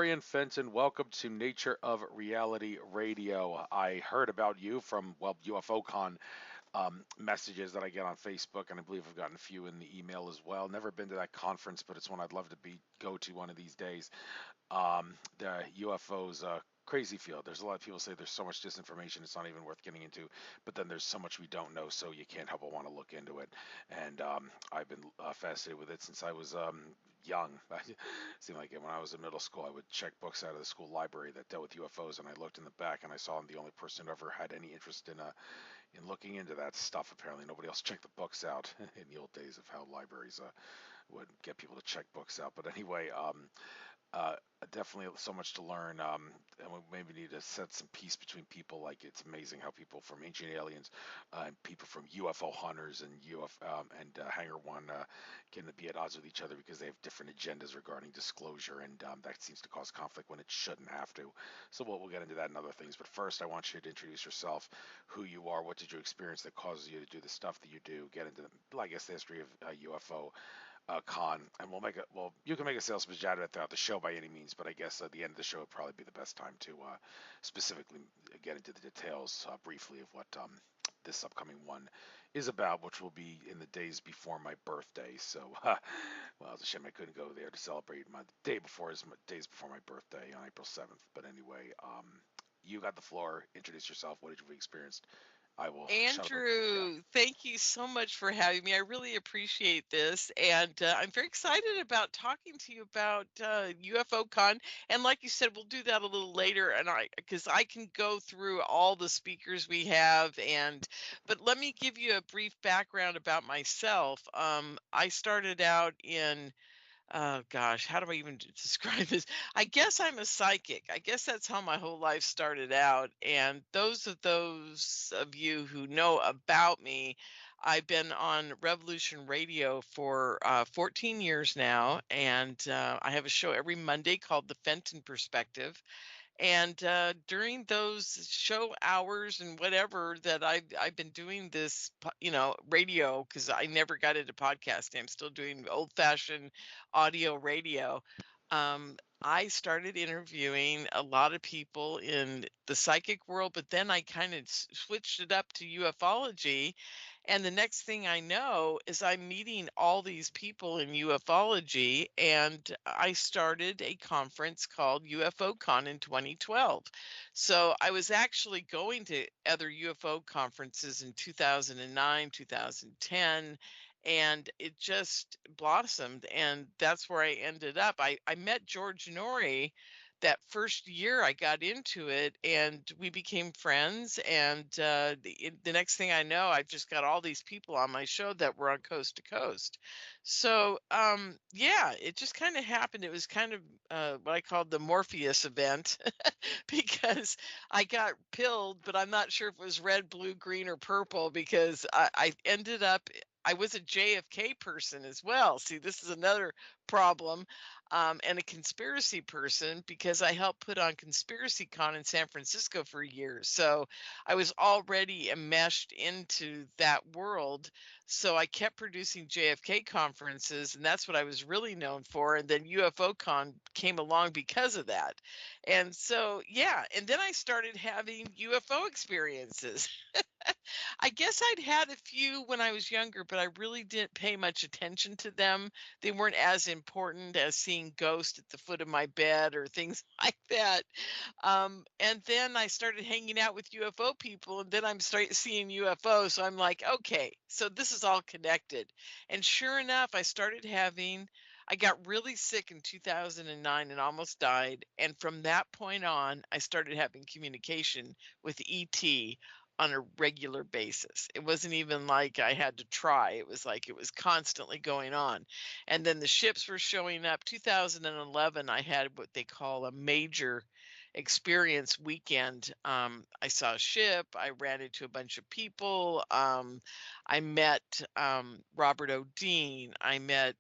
Lorien Fenton. Welcome to Nature of Reality Radio. I heard about you from, well, UFO CON messages that I get on Facebook, and I believe I've gotten a few in the email as well. Never been to that conference, but it's one I'd love to go to one of these days. The UFOs, crazy field. There's a lot of people say there's so much disinformation it's not even worth getting into, but then there's so much we don't know, so you can't help but want to look into it. And I've been fascinated with it since I was young. It seemed like when I was in middle school, I would check books out of the school library that dealt with UFOs, and I looked in the back and I saw I'm the only person who ever had any interest in looking into that stuff. Apparently, nobody else checked the books out in the old days of how libraries would get people to check books out. But anyway, uh, definitely so much to learn, and we maybe need to set some peace between people. Like, it's amazing how people from Ancient Aliens and people from UFO hunters and Hangar One can be at odds with each other because they have different agendas regarding disclosure, and that seems to cause conflict when it shouldn't have to. So we'll get into that and other things. But first, I want you to introduce yourself, who you are, what did you experience that causes you to do the stuff that you do, get into, I guess, the history of UFO con, and you can make a sales pitch out of it throughout the show by any means, but I guess at the end of the show would probably be the best time to specifically get into the details briefly of what this upcoming one is about, which will be in the days before my birthday. So, well, it's a shame I couldn't go there to celebrate my days before my birthday on April 7th. But anyway, you got the floor. Introduce yourself. What did you experience? I will shut up. Yeah. Andrew, thank you so much for having me. I really appreciate this. And I'm very excited about talking to you about UFO Con. And like you said, we'll do that a little later. And because I can go through all the speakers we have. But let me give you a brief background about myself. I started out in oh gosh, how do I even describe this? I guess I'm a psychic. I guess that's how my whole life started out. And those of you who know about me, I've been on Revolution.Radio for 14 years now, and I have a show every Monday called The Fenton Perspective. And during those show hours and whatever that I've been doing this, radio, because I never got into podcasting. I'm still doing old fashioned audio radio. I started interviewing a lot of people in the psychic world, but then I kind of switched it up to ufology. And the next thing I know is I'm meeting all these people in ufology, and I started a conference called UFO CON in 2012. So I was actually going to other UFO conferences in 2009, 2010, and it just blossomed. And that's where I ended up. I met George Norrie that first year I got into it, and we became friends. And the next thing I know, I've just got all these people on my show that were on coast to coast. So yeah, it just kind of happened. It was kind of what I called the Morpheus event because I got pilled, but I'm not sure if it was red, blue, green, or purple, because I ended up. I was a JFK person as well. See, this is another problem, and a conspiracy person, because I helped put on Conspiracy Con in San Francisco for years. So I was already enmeshed into that world. So I kept producing JFK conferences, and that's what I was really known for. And then UFO Con came along because of that. And so, yeah, and then I started having UFO experiences. I guess I'd had a few when I was younger, but I really didn't pay much attention to them. They weren't as important as seeing ghosts at the foot of my bed or things like that. And then I started hanging out with UFO people, and then I'm seeing UFOs. So I'm like, okay, so this is all connected. And sure enough, I got really sick in 2009 and almost died. And from that point on, I started having communication with ET on a regular basis. It wasn't even like I had to try. It was like it was constantly going on. And then the ships were showing up. 2011, I had what they call a major experience weekend. I saw a ship. I ran into a bunch of people. I met Robert O'Dean. I met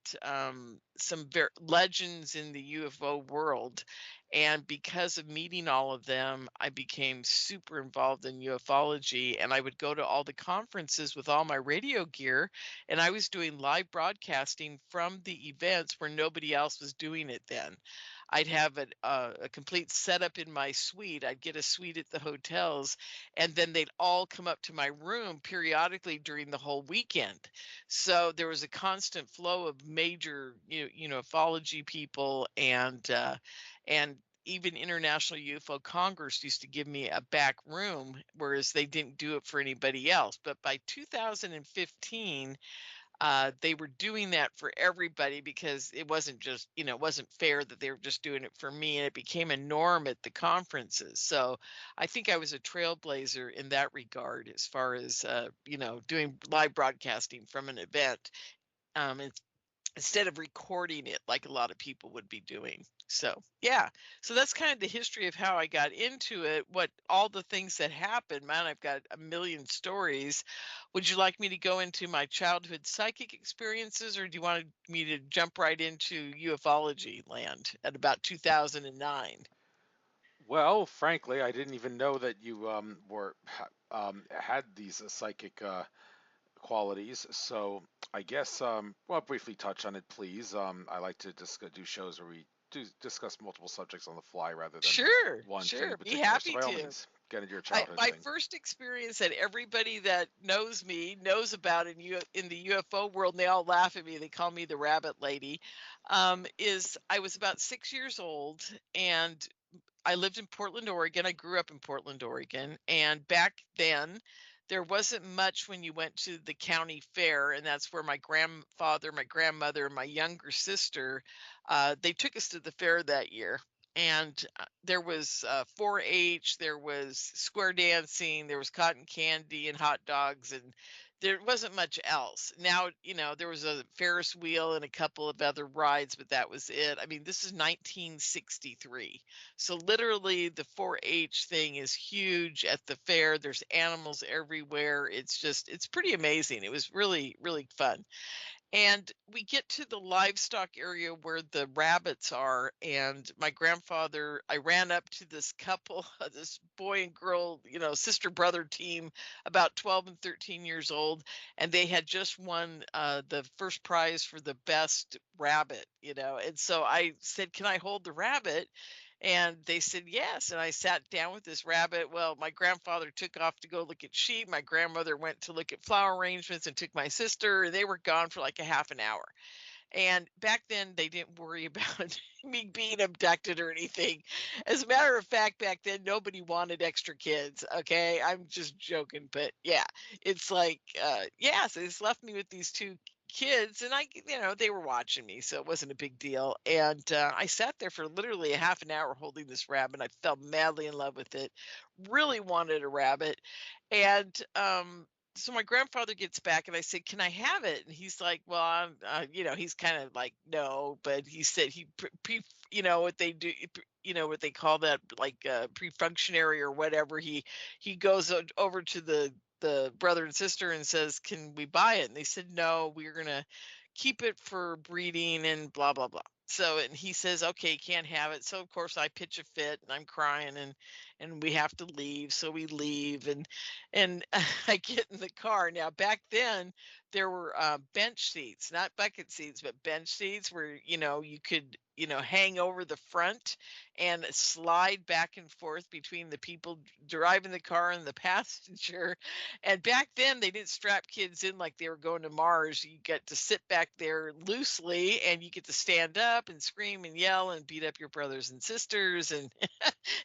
some legends in the UFO world. And because of meeting all of them, I became super involved in ufology, and I would go to all the conferences with all my radio gear, and I was doing live broadcasting from the events where nobody else was doing it then. I'd have a complete setup in my suite. I'd get a suite at the hotels, and then they'd all come up to my room periodically during the whole weekend. So there was a constant flow of major, ufology people, and even International UFO Congress used to give me a back room, whereas they didn't do it for anybody else. But by 2015, they were doing that for everybody, because it wasn't just, it wasn't fair that they were just doing it for me, and it became a norm at the conferences. So I think I was a trailblazer in that regard, as far as, doing live broadcasting from an event. And instead of recording it like a lot of people would be doing. So, yeah. So that's kind of the history of how I got into it, what all the things that happened. Man, I've got a million stories. Would you like me to go into my childhood psychic experiences, or do you want me to jump right into ufology land at about 2009? Well, frankly, I didn't even know that you had these psychic qualities. So I guess well, briefly touch on it, please. I like to just do shows where we do discuss multiple subjects on the fly rather than Sure, one thing in sure. Be particular. So happy by all to. means, get into your I childhood my thing. first experience that everybody that knows me knows about in the UFO world, and they all laugh at me. They call me the Rabbit Lady. Is I was about 6 years old, and I lived in Portland, Oregon. I grew up in Portland, Oregon. And back then, there wasn't much when you went to the county fair. And that's where my grandfather, my grandmother, and my younger sister, they took us to the fair that year. And there was 4-H, there was square dancing, there was cotton candy and hot dogs, and there wasn't much else. Now, there was a Ferris wheel and a couple of other rides, but that was it. I mean, this is 1963. So literally the 4-H thing is huge at the fair. There's animals everywhere. It's pretty amazing. It was really, really fun. And we get to the livestock area where the rabbits are. And my grandfather, I ran up to this couple, this boy and girl, sister brother team, about 12 and 13 years old. And they had just won the first prize for the best rabbit. And so I said, "Can I hold the rabbit?" And they said yes. And I sat down with this rabbit. Well, my grandfather took off to go look at sheep. My grandmother went to look at flower arrangements and took my sister. And they were gone for like a half an hour. And back then, they didn't worry about me being abducted or anything. As a matter of fact, back then, nobody wanted extra kids. Okay. I'm just joking. But yeah, it's like, yeah, so it's left me with these two kids, and they were watching me, so it wasn't a big deal. And I sat there for literally a half an hour holding this rabbit. I fell madly in love with it, really wanted a rabbit. And so my grandfather gets back, and I said, "Can I have it?" And he's like, "Well, he's kind of like, no," but he said he what they do, what they call that, like pre-functionary or whatever. He goes over to the brother and sister and says, "Can we buy it?" And they said, "No, we're gonna keep it for breeding and blah blah blah." So, and he says, "Okay, can't have it." So of course I pitch a fit, and I'm crying, and we have to leave. So we leave, and I get in the car. Now back then there were bench seats, not bucket seats, but bench seats where you could hang over the front and slide back and forth between the people driving the car and the passenger. And back then they didn't strap kids in like they were going to Mars. You get to sit back there loosely, and you get to stand up and scream and yell and beat up your brothers and sisters, and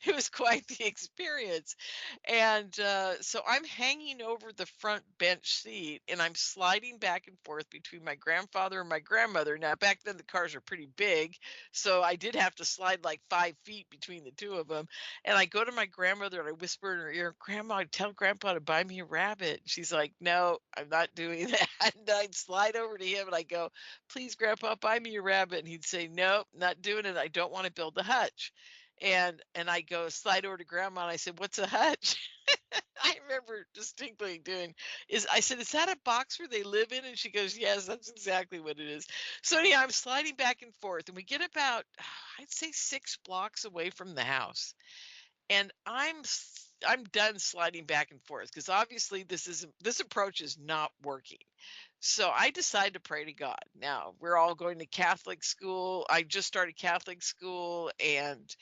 it was quite the experience. And so I'm hanging over the front bench seat, and I'm sliding back and forth between my grandfather and my grandmother. Now, back then the cars were pretty big, so I did have to slide like 5 feet between the two of them. And I go to my grandmother and I whisper in her ear, "Grandma, tell Grandpa to buy me a rabbit." She's like, "No, I'm not doing that." And I'd slide over to him and I go, "Please, Grandpa, buy me a rabbit." And he'd say, "Nope, not doing it. I don't want to build a hutch." And I go slide over to Grandma and I said, "What's a hutch?" I remember distinctly doing is I said, "Is that a box where they live in?" And she goes, "Yes, that's exactly what it is." So anyhow, I'm sliding back and forth, and we get about I'd say 6 blocks away from the house. and I'm done sliding back and forth because obviously this approach is not working. So I decided to pray to God. Now we're all going to Catholic school. I just started Catholic school, and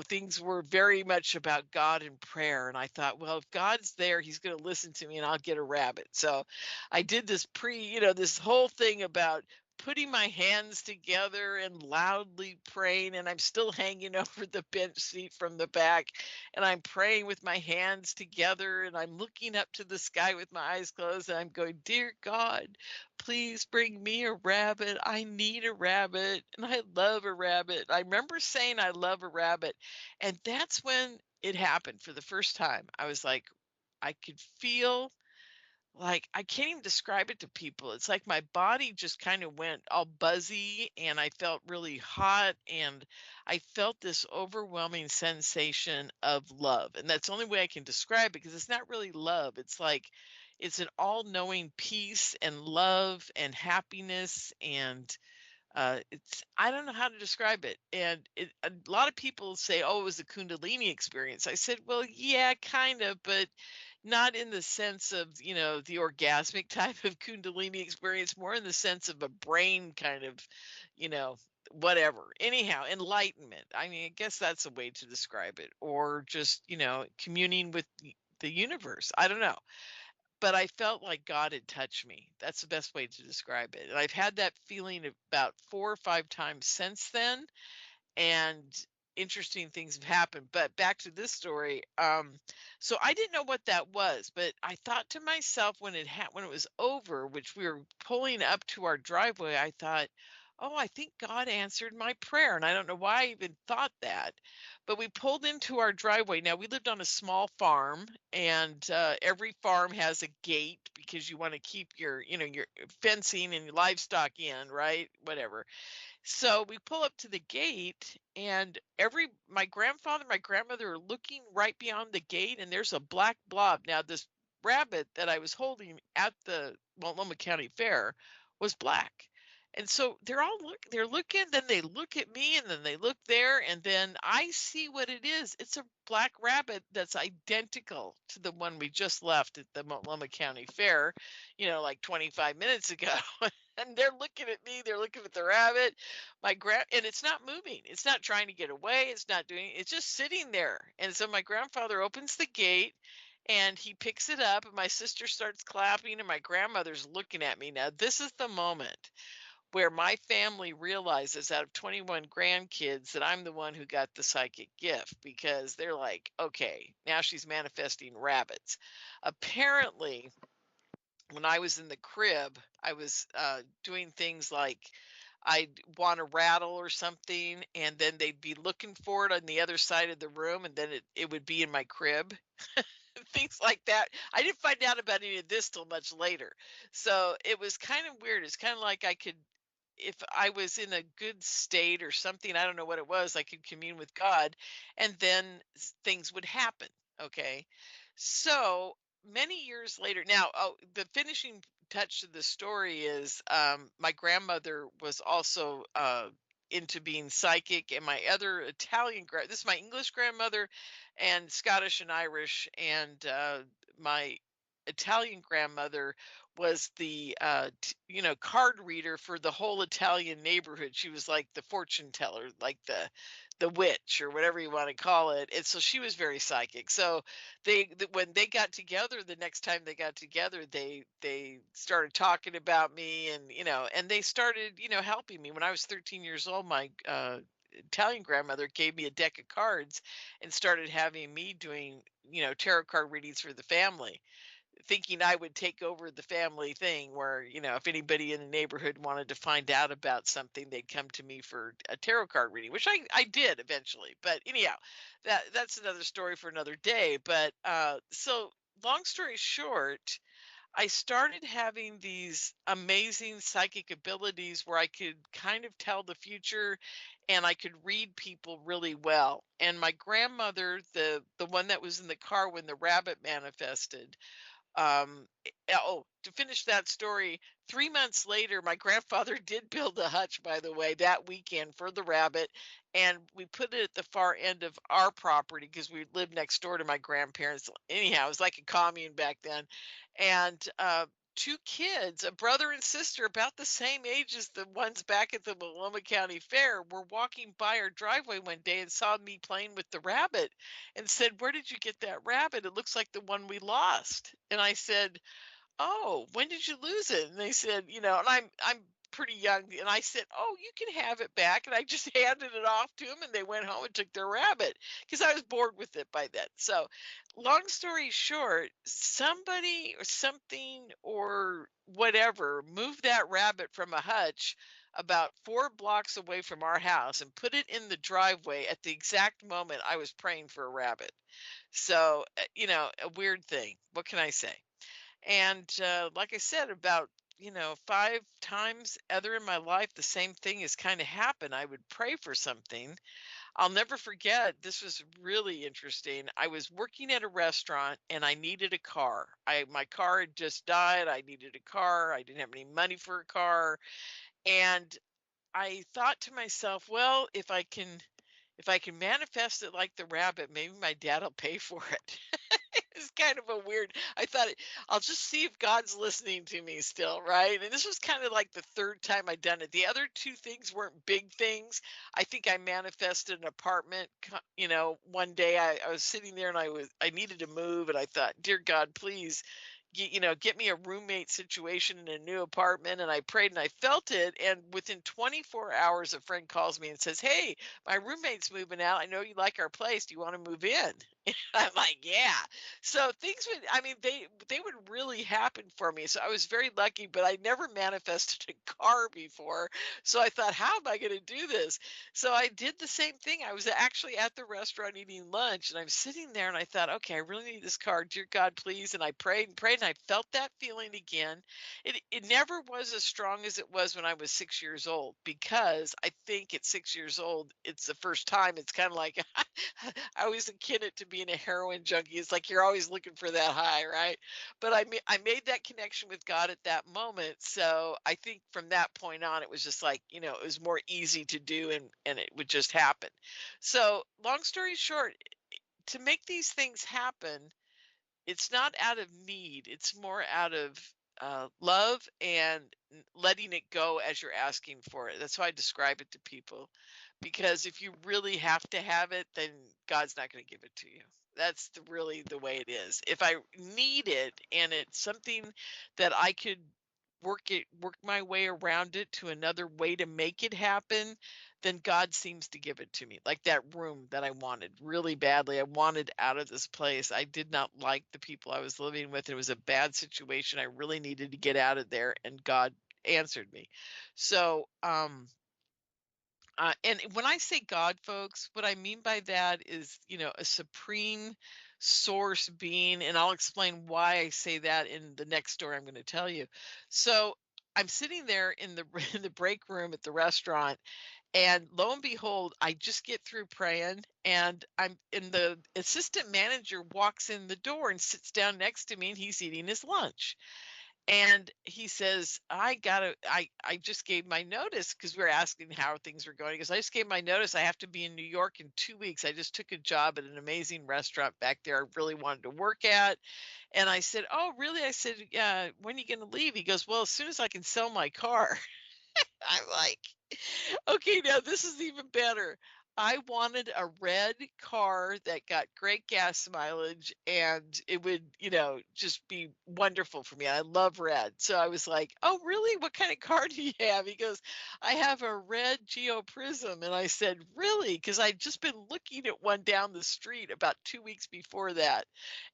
things were very much about God and prayer. And I thought, well, if God's there, He's going to listen to me, and I'll get a rabbit. So I did this whole thing about putting my hands together and loudly praying, and I'm still hanging over the bench seat from the back, and I'm praying with my hands together, and I'm looking up to the sky with my eyes closed, and I'm going, dear God, please bring me a rabbit. I need a rabbit, and I love a rabbit. I remember saying I love a rabbit, and that's when it happened for the first time. I was like, I could feel, like, I can't even describe it to people. It's like my body just kind of went all buzzy, and I felt really hot, and I felt this overwhelming sensation of love. And that's the only way I can describe it, because it's not really love. It's like it's an all-knowing peace and love and happiness, and it's, I don't know how to describe it. And a lot of people say, "Oh, it was a Kundalini experience." I said, "Well, yeah, kind of, but not in the sense of the orgasmic type of Kundalini experience. More in the sense of a brain kind of, you know, whatever. Anyhow, enlightenment. I mean, I guess that's a way to describe it, or just communing with the universe. I don't know." But I felt like God had touched me. That's the best way to describe it. And I've had that feeling about 4 or 5 times since then, and interesting things have happened. But back to this story. So I didn't know what that was, but I thought to myself when it was over, which we were pulling up to our driveway, I thought, "Oh, I think God answered my prayer." And I don't know why I even thought that. But we pulled into our driveway. Now we lived on a small farm, and every farm has a gate because you want to keep your fencing and your livestock in, right? Whatever. So we pull up to the gate, and my grandfather, my grandmother are looking right beyond the gate, and there's a black blob. Now, this rabbit that I was holding at the Multnomah County Fair was black. And so they're looking, then they look at me, and then they look there, and then I see what it is. It's a black rabbit that's identical to the one we just left at the Multnomah County Fair, like 25 minutes ago. And they're looking at me, they're looking at the rabbit. And it's not moving. It's not trying to get away. It's just sitting there. And so my grandfather opens the gate, and he picks it up, and my sister starts clapping, and my grandmother's looking at me. Now, this is the moment where my family realizes, out of 21 grandkids, that I'm the one who got the psychic gift, because they're like, okay, now she's manifesting rabbits. Apparently, when I was in the crib, I was doing things like I'd want a rattle or something, and then they'd be looking for it on the other side of the room, and then it would be in my crib. Things like that. I didn't find out about any of this till much later. So it was kind of weird. It's kind of like I could, if I was in a good state or something, I don't know what it was, I could commune with God, and then things would happen. Okay. So many years later, now, oh, the finishing touch to the story is my grandmother was also into being psychic, and my other this is my English grandmother, and Scottish and Irish, and my Italian grandmother was the card reader for the whole Italian neighborhood. She was like the fortune teller, like the witch or whatever you want to call it. And so she was very psychic. So when they got together, the next time they got together, they started talking about me, and and they started helping me. When I was 13 years old, my Italian grandmother gave me a deck of cards and started having me doing tarot card readings for the family, thinking I would take over the family thing, where if anybody in the neighborhood wanted to find out about something, they'd come to me for a tarot card reading, which I did eventually. But anyhow, that's another story for another day. But so long story short, I started having these amazing psychic abilities where I could kind of tell the future, and I could read people really well. And my grandmother, the one that was in the car when the rabbit manifested, To finish that story, 3 months later, my grandfather did build a hutch, by the way, that weekend for the rabbit, and we put it at the far end of our property because we lived next door to my grandparents. Anyhow, it was like a commune back then, and two kids, a brother and sister, about the same age as the ones back at the Maloma County Fair, were walking by our driveway one day and saw me playing with the rabbit and said, "Where did you get that rabbit? It looks like the one we lost." And I said, "Oh, when did you lose it?" And they said, and I'm pretty young, and I said, "Oh, you can have it back." And I just handed it off to them, and they went home and took their rabbit because I was bored with it by then. So, long story short, somebody or something or whatever moved that rabbit from a hutch about 4 blocks away from our house and put it in the driveway at the exact moment I was praying for a rabbit. So, a weird thing. What can I say? And like I said, about 5 times other in my life, the same thing has kind of happened. I would pray for something. I'll never forget. This was really interesting. I was working at a restaurant and I needed a car. My car had just died. I needed a car. I didn't have any money for a car, and I thought to myself, well, if I can manifest it like the rabbit, maybe my dad will pay for it. It's kind of a weird. I thought I'll just see if God's listening to me still, right? And this was kind of like the third time I'd done it. The other two things weren't big things. I think I manifested an apartment. One day I was sitting there and I needed to move, and I thought, dear God, please. Get me a roommate situation in a new apartment. And I prayed and I felt it. And within 24 hours, a friend calls me and says, "Hey, my roommate's moving out. I know you like our place. Do you want to move in?" I'm like, yeah. So things would, I mean, they would really happen for me. So I was very lucky, but I never manifested a car before. So I thought, how am I going to do this? So I did the same thing. I was actually at the restaurant eating lunch, and I'm sitting there, and I thought, okay, I really need this car. Dear God, please. And I prayed and prayed, and I felt that feeling again. It never was as strong as it was when I was 6 years old, because I think at 6 years old, it's the first time. It's kind of like I always akin it to being a heroin junkie. It's like you're always looking for that high, right? But I made that connection with God at that moment. So I think from that point on, it was just like, it was more easy to do, and it would just happen. So long story short, to make these things happen, it's not out of need. It's more out of love and letting it go as you're asking for it. That's how I describe it to people. Because if you really have to have it, then God's not going to give it to you. That's really the way it is. If I need it and it's something that I could work my way around it to another way to make it happen, then God seems to give it to me. Like that room that I wanted really badly. I wanted out of this place. I did not like the people I was living with. It was a bad situation. I really needed to get out of there, and God answered me. So, and when I say God, folks, what I mean by that is, a supreme source being, and I'll explain why I say that in the next story I'm going to tell you. So I'm sitting there in the in the break room at the restaurant, and lo and behold, I just get through praying, and the assistant manager walks in the door and sits down next to me, and he's eating his lunch. And he says, I just gave my notice, because we are asking how things were going. He goes, I just gave my notice. I have to be in New York in 2 weeks. I just took a job at an amazing restaurant back there I really wanted to work at. And I said, oh, really? I said, yeah, when are you going to leave? He goes, well, as soon as I can sell my car. I'm like, okay, now this is even better. I wanted a red car that got great gas mileage, and it would, just be wonderful for me. I love red. So I was like, "Oh, really? What kind of car do you have?" He goes, "I have a red Geo Prism." And I said, "Really?" Because I'd just been looking at one down the street about 2 weeks before that.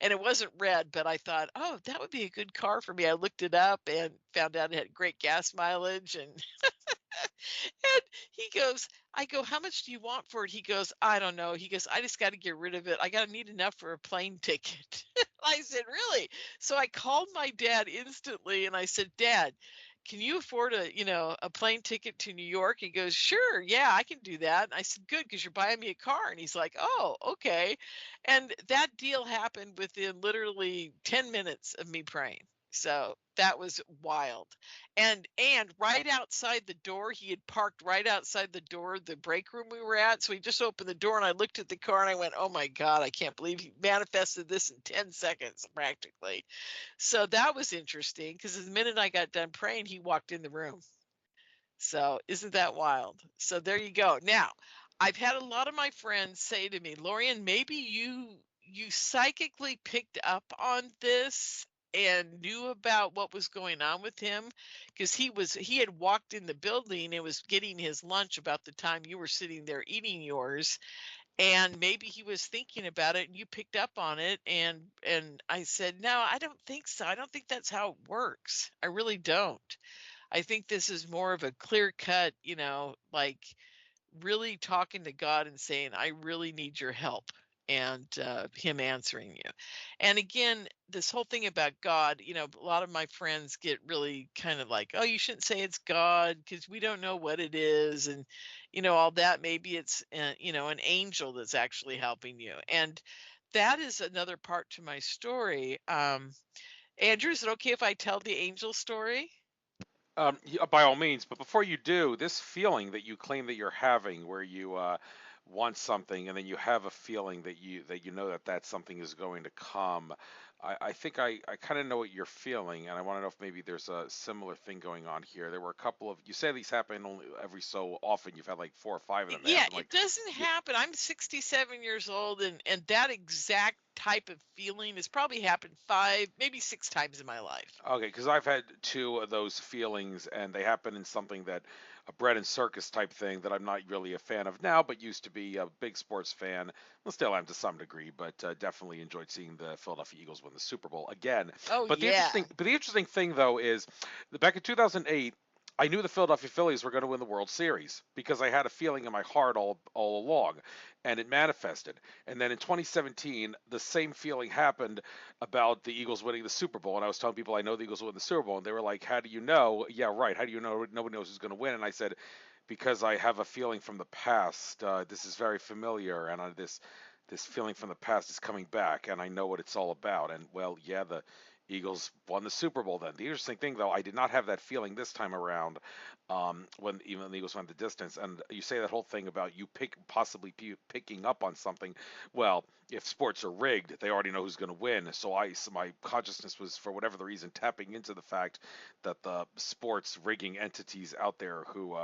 And it wasn't red, but I thought, "Oh, that would be a good car for me." I looked it up and found out it had great gas mileage, and and he goes, I go, how much do you want for it? He goes, I don't know. He goes, I just got to get rid of it. I got to need enough for a plane ticket. I said, really? So I called my dad instantly and I said, Dad, can you afford a plane ticket to New York? He goes, sure, yeah, I can do that. And I said, good, because you're buying me a car. And he's like, oh, okay. And that deal happened within literally 10 minutes of me praying. So that was wild. And right outside the door, he had parked right outside the door, the break room we were at. So he just opened the door and I looked at the car and I went, oh my God, I can't believe he manifested this in 10 seconds practically. So that was interesting because the minute I got done praying, he walked in the room. So isn't that wild? So there you go. Now, I've had a lot of my friends say to me, Lorien, maybe you psychically picked up on this and knew about what was going on with him because he had walked in the building and was getting his lunch about the time you were sitting there eating yours, and maybe he was thinking about it and you picked up on it. And I said, no, I don't think so. I don't think that's how it works. I really don't. I think this is more of a clear cut, like really talking to God and saying, I really need your help, and him answering you. And again, this whole thing about God, a lot of my friends get really kind of like, oh, you shouldn't say it's God because we don't know what it is. And, all that. Maybe it's, an angel that's actually helping you. And that is another part to my story. Andrew, is it okay if I tell the angel story? Yeah, by all means, but before you do, this feeling that you claim that you're having, where you want something and then you have a feeling that you know that that something is going to come. I think I kind of know what you're feeling, and I want to know if maybe there's a similar thing going on here. There were a couple of, you say these happen only every so often. You've had like 4 or 5 of them. They Yeah, happen it like, doesn't yeah, happen. I'm 67 years old, and that exact type of feeling has probably happened 5, maybe 6 times in my life. okay, because I've had 2 of those feelings, and they happen in something that a bread and circus type thing that I'm not really a fan of now, but used to be a big sports fan. Well, still am to some degree, but definitely enjoyed seeing the Philadelphia Eagles win the Super Bowl again. Oh yeah. But the interesting thing though is that back in 2008, I knew the Philadelphia Phillies were going to win the World Series because I had a feeling in my heart all along, and it manifested. And then in 2017, the same feeling happened about the Eagles winning the Super Bowl, and I was telling people I know the Eagles will win the Super Bowl, and they were like, "How do you know?" Yeah, right. How do you know? Nobody knows who's going to win. And I said, because I have a feeling from the past. This is very familiar, and this feeling from the past is coming back, and I know what it's all about. And well, yeah, the Eagles won the Super Bowl then. The interesting thing, though, I did not have that feeling this time around, when even the Eagles went the distance. And you say that whole thing about you possibly picking up on something. Well, if sports are rigged, they already know who's going to win. So my consciousness was, for whatever the reason, tapping into the fact that the sports rigging entities out there who,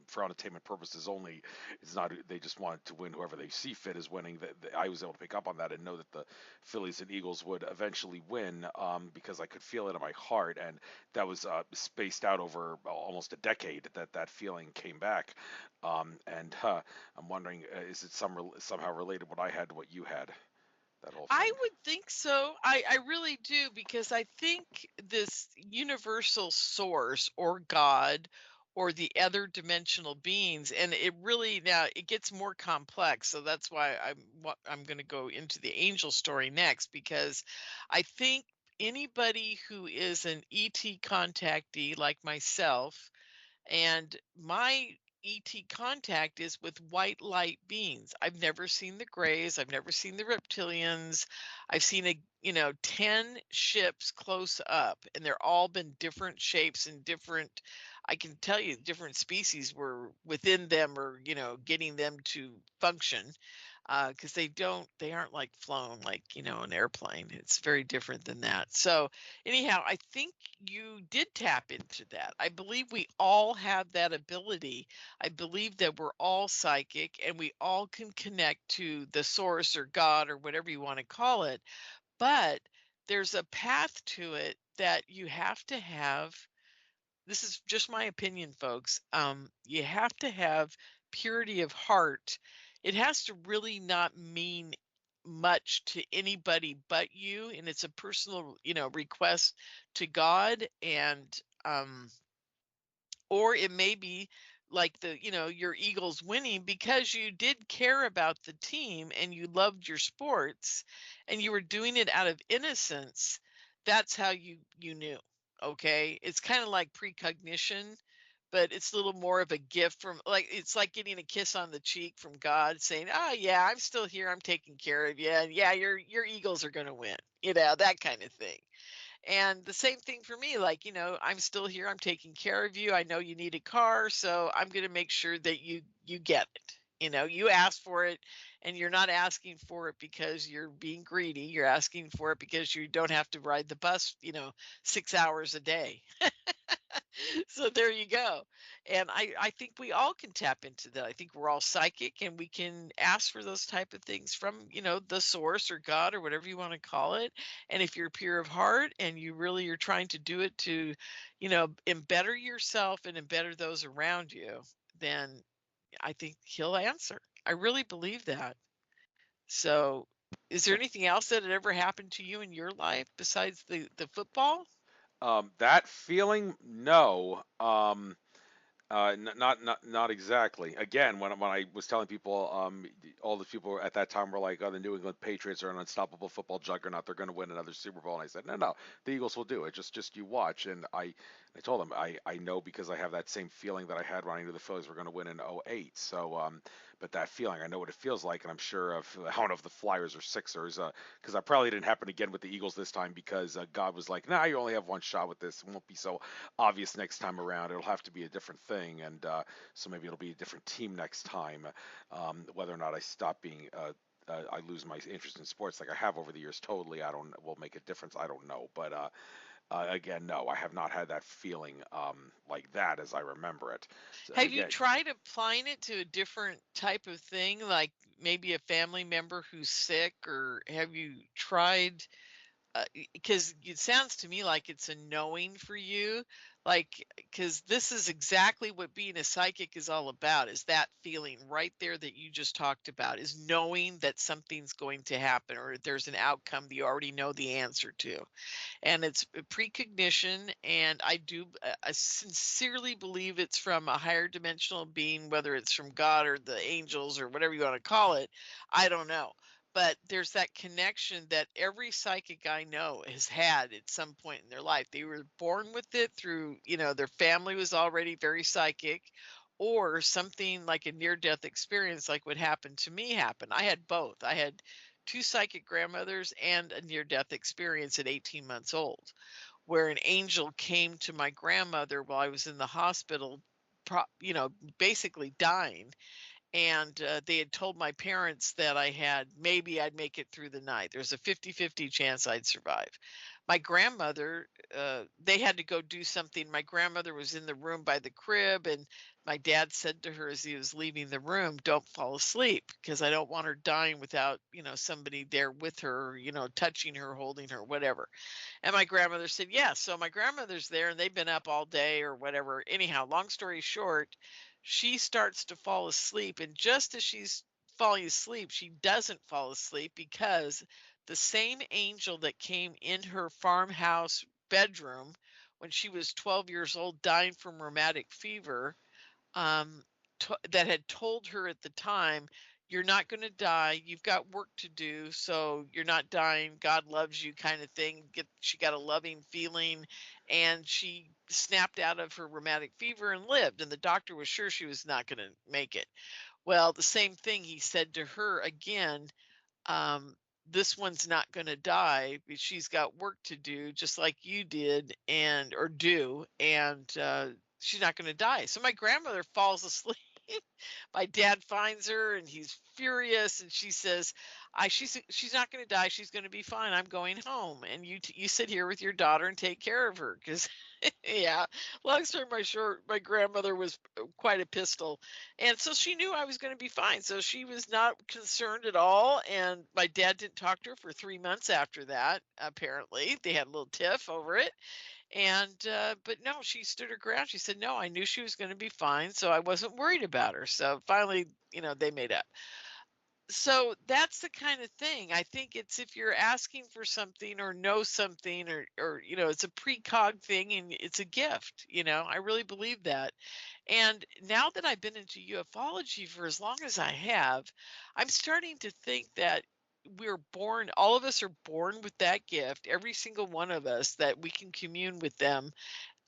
for entertainment purposes only, it's not, they just want to win whoever they see fit is winning. That I was able to pick up on that and know that the Phillies and Eagles would eventually win, because I could feel it in my heart, and that was spaced out over almost a decade that that feeling came back. And I'm wondering, is it somehow related what I had to what you had? That whole I thing. would think so. I really do, because I think this universal source or God or the other dimensional beings, and it really, now it gets more complex. So that's why I'm going to go into the angel story next, because I think anybody who is an ET contactee like myself, and my ET contact is with white light beings. I've never seen the grays. I've never seen the reptilians. I've seen 10 ships close up, and they're all been different shapes and different, I can tell you different species were within them, or, getting them to function, because they aren't like flown like, an airplane. It's very different than that. So anyhow, I think you did tap into that. I believe we all have that ability. I believe that we're all psychic and we all can connect to the source or God or whatever you want to call it. But there's a path to it that you have to have. This is just my opinion, folks. You have to have purity of heart. It has to really not mean much to anybody but you, and it's a personal, request to God. And or it may be like your Eagles winning because you did care about the team and you loved your sports and you were doing it out of innocence. That's how you knew. Okay, it's kind of like precognition, but it's a little more of a gift from, like, it's like getting a kiss on the cheek from God saying, "Oh yeah, I'm still here. I'm taking care of you. And yeah, your Eagles are going to win." That kind of thing. And the same thing for me, like, I'm still here. I'm taking care of you. I know you need a car, so I'm going to make sure that you get it. You ask for it, and you're not asking for it because you're being greedy. You're asking for it because you don't have to ride the bus, 6 hours a day. So there you go. And I think we all can tap into that. I think we're all psychic, and we can ask for those type of things from, the source or God or whatever you want to call it. And if you're pure of heart and you really are trying to do it to, embetter yourself and embetter those around you, then I think he'll answer. I really believe that. So is there anything else that had ever happened to you in your life besides the football? That feeling, no. Not exactly. Again, when I was telling people, all the people at that time were like, "Oh, the New England Patriots are an unstoppable football juggernaut. They're going to win another Super Bowl." And I said, "No, the Eagles will do it. Just you watch." And I told them, I know because I have that same feeling that I had when I knew the Phillies were going to win in '08. So, but that feeling, I know what it feels like, and I'm sure of. I don't know if the Flyers or Sixers, because I probably didn't happen again with the Eagles this time because God was like, "Nah, you only have one shot with this. It won't be so obvious next time around. It'll have to be a different thing, and so maybe it'll be a different team next time. Whether or not I stop being, I lose my interest in sports like I have over the years, totally. I don't will make a difference. I don't know, but again, no, I have not had that feeling like that as I remember it. So, Have you again, tried applying it to a different type of thing, like maybe a family member who's sick, or have you tried? Because it sounds to me like it's a knowing for you, like, because this is exactly what being a psychic is all about, is that feeling right there that you just talked about, is knowing that something's going to happen or there's an outcome that you already know the answer to. And it's precognition, and I sincerely believe it's from a higher dimensional being, whether it's from God or the angels or whatever you want to call it. I don't know, but there's that connection that every psychic I know has had at some point in their life. They were born with it through, their family was already very psychic, or something like a near death experience like what happened to me happened. I had both. I had two psychic grandmothers and a near death experience at 18 months old, where an angel came to my grandmother while I was in the hospital, basically dying. And they had told my parents that maybe I'd make it through the night. There's a 50-50 chance I'd survive. My grandmother, they had to go do something. My grandmother was in the room by the crib, and my dad said to her as he was leaving the room, "Don't fall asleep, because I don't want her dying without, somebody there with her, touching her, holding her, whatever." And my grandmother said, "Yeah." So my grandmother's there, and they've been up all day or whatever. Anyhow, long story short, she starts to fall asleep. And just as she's falling asleep, she doesn't fall asleep, because the same angel that came in her farmhouse bedroom when she was 12 years old, dying from rheumatic fever, um, that had told her at the time, "You're not going to die. You've got work to do, so you're not dying. God loves you," kind of thing. She got a loving feeling, and she snapped out of her rheumatic fever and lived. And the doctor was sure she was not going to make it. Well, the same thing he said to her again. This one's not going to die, but she's got work to do, just like you did, or do, and she's not going to die. So my grandmother falls asleep. My dad finds her, and he's furious, and she says, she's not going to die. She's going to be fine. I'm going home, and you sit here with your daughter and take care of her, because yeah, long story short, my grandmother was quite a pistol, and so she knew I was going to be fine. So she was not concerned at all. And my dad didn't talk to her for 3 months after that. Apparently, they had a little tiff over it. And but no, she stood her ground. She said, "No, I knew she was going to be fine, so I wasn't worried about her." So finally, they made up. So that's the kind of thing. I think it's, if you're asking for something or know something, or it's a precog thing, and it's a gift. I really believe that. And now that I've been into ufology for as long as I have, I'm starting to think that we're born, all of us are born with that gift, every single one of us, that we can commune with them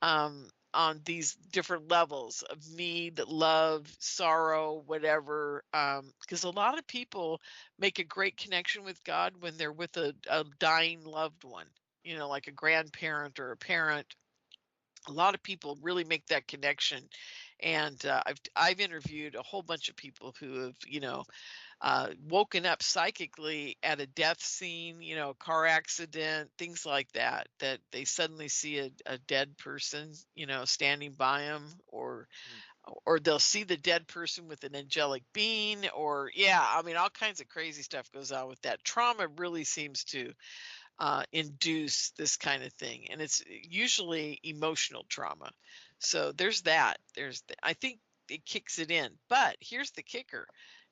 on these different levels of need, love, sorrow, whatever. Because a lot of people make a great connection with God when they're with a dying loved one, like a grandparent or a parent. A lot of people really make that connection. And I've interviewed a whole bunch of people who have, woken up psychically at a death scene, car accident, things like that, that they suddenly see a dead person, standing by them, or they'll see the dead person with an angelic being, or yeah, I mean, all kinds of crazy stuff goes on with that. Trauma really seems to induce this kind of thing, and it's usually emotional trauma. So there's that. I think it kicks it in. But here's the kicker.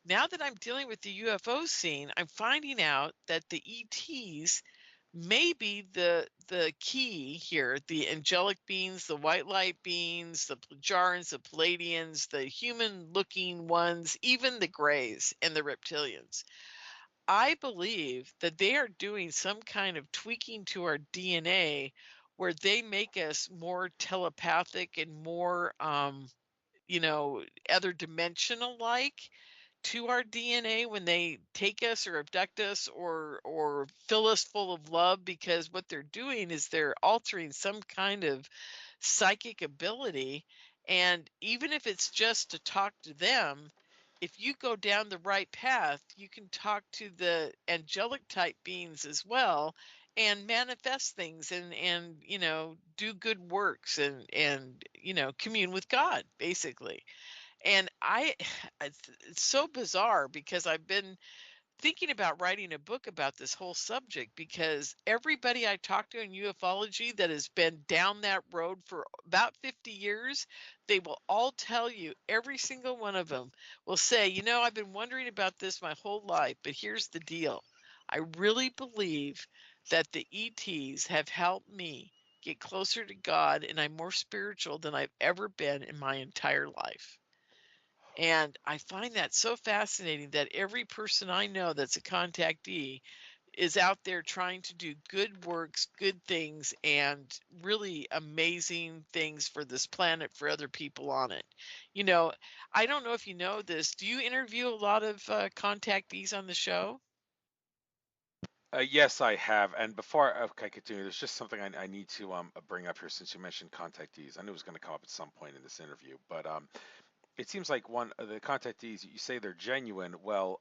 Now that I'm dealing with the UFO scene, I'm finding out that the ETs may be the key here. The angelic beings, the white light beings, the Plajarans, the Palladians, the human-looking ones, even the Greys and the reptilians. I believe that they are doing some kind of tweaking to our DNA where they make us more telepathic and more, other dimensional like to our DNA when they take us or abduct us or fill us full of love, because what they're doing is they're altering some kind of psychic ability. And even if it's just to talk to them, if you go down the right path, you can talk to the angelic type beings as well and manifest things and do good works and commune with God, basically. And it's so bizarre because I've been thinking about writing a book about this whole subject, because everybody I talk to in ufology that has been down that road for about 50 years, they will all tell you, every single one of them will say, I've been wondering about this my whole life, but here's the deal. I really believe that the ETs have helped me get closer to God, and I'm more spiritual than I've ever been in my entire life. And I find that so fascinating that every person I know that's a contactee is out there trying to do good works, good things, and really amazing things for this planet, for other people on it. You know, I don't know if you know this. Do you interview a lot of contactees on the show? Yes, I have. And before I continue, there's just something I need to bring up here since you mentioned contactees. I knew it was going to come up at some point in this interview, but it seems like one of the contactees, you say they're genuine. Well,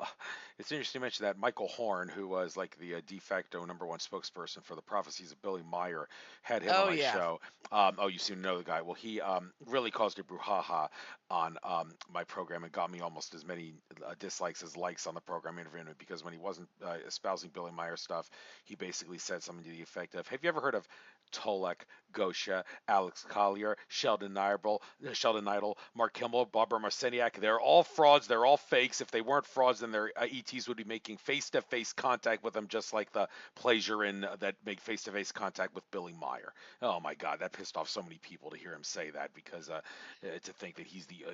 it's interesting to mention that Michael Horn, who was like the de facto #1 spokesperson for the prophecies of Billy Meyer, had him on Oh, my yeah. show. Oh, you seem to know the guy. Well, he really caused a brouhaha on my program and got me almost as many dislikes as likes on the program interviewing him, because when he wasn't espousing Billy Meyer stuff, he basically said something to the effect of, "Have you ever heard of Tolek, Gosha, Alex Collier, Sheldon Idle, Mark Kimmel, Barbara Marciniak? They're all frauds. They're all fakes. If they weren't frauds, then their ETs would be making face-to-face contact with them, just like the Plagiarin that make face-to-face contact with Billy Meyer." Oh my God, that pissed off so many people to hear him say that, because to think that he's the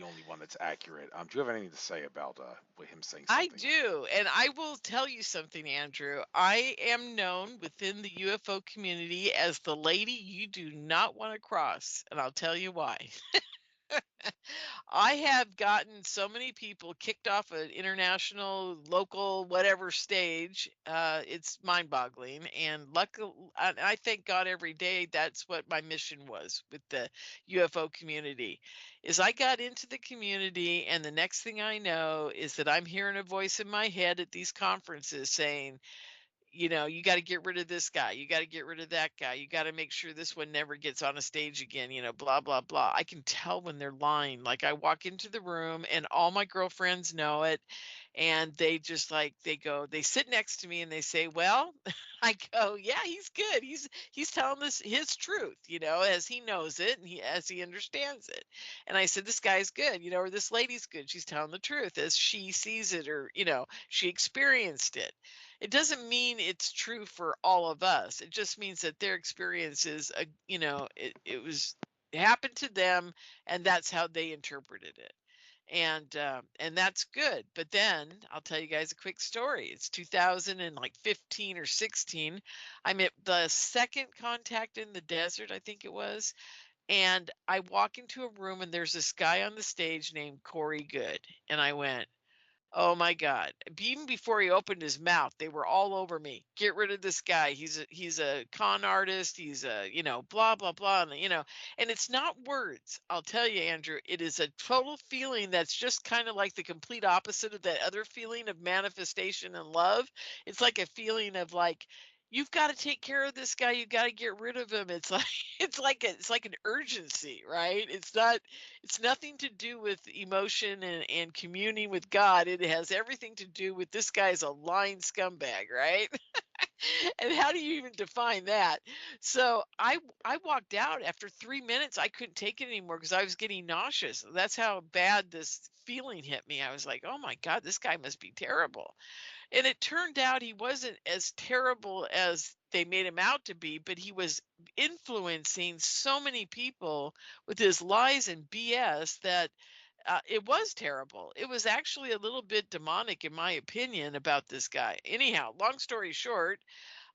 only one that's accurate. Do you have anything to say about him saying I something? do. And I will tell you something, Andrew. I am known within the UFO community as the lady you do not want to cross. And I'll tell you why. I have gotten so many people kicked off an international, local, whatever stage. It's mind-boggling, and luckily, I thank God every day. That's what my mission was with the UFO community. Is I got into the community, and the next thing I know is that I'm hearing a voice in my head at these conferences saying, you got to get rid of this guy. You got to get rid of that guy. You got to make sure this one never gets on a stage again, blah, blah, blah. I can tell when they're lying. Like, I walk into the room and all my girlfriends know it. And they just like, they sit next to me and they say, well, I go, yeah, he's good. He's telling us his truth, as he knows it and as he understands it. And I said, this guy's good, or this lady's good. She's telling the truth as she sees it, or, she experienced it. It doesn't mean it's true for all of us. It just means that their experience is, it happened to them, and that's how they interpreted it. and that's good. But then I'll tell you guys a quick story. It's 2015 or 16. I'm at the second contact in the desert, I think it was, and I walk into a room and there's this guy on the stage named Corey Good, and I went, oh my God. Even before he opened his mouth, they were all over me. Get rid of this guy. He's a con artist. He's a, blah, blah, blah. And it's not words. I'll tell you, Andrew, it is a total feeling that's just kind of like the complete opposite of that other feeling of manifestation and love. It's like a feeling of like, you've got to take care of this guy. You've got to get rid of him. It's like it's like an urgency, right? It's nothing to do with emotion and communing with God. It has everything to do with this guy's a lying scumbag, right? And how do you even define that? So I walked out after 3 minutes. I couldn't take it anymore because I was getting nauseous. That's how bad this feeling hit me. I was like, oh my God, this guy must be terrible. And it turned out he wasn't as terrible as they made him out to be, but he was influencing so many people with his lies and BS that it was terrible. It was actually a little bit demonic, in my opinion, about this guy. Anyhow, long story short,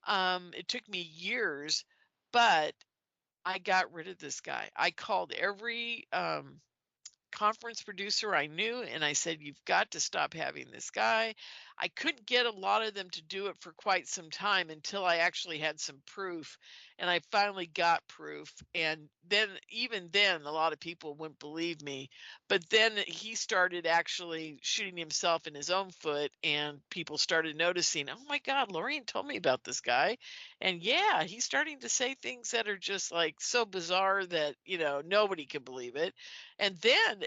it took me years, but I got rid of this guy. I called every conference producer I knew, and I said, you've got to stop having this guy. I couldn't get a lot of them to do it for quite some time until I actually had some proof, and I finally got proof. And then, even then, a lot of people wouldn't believe me. But then he started actually shooting himself in his own foot, and people started noticing, oh my God, Lorien told me about this guy. And yeah, he's starting to say things that are just like so bizarre that, nobody can believe it. And then,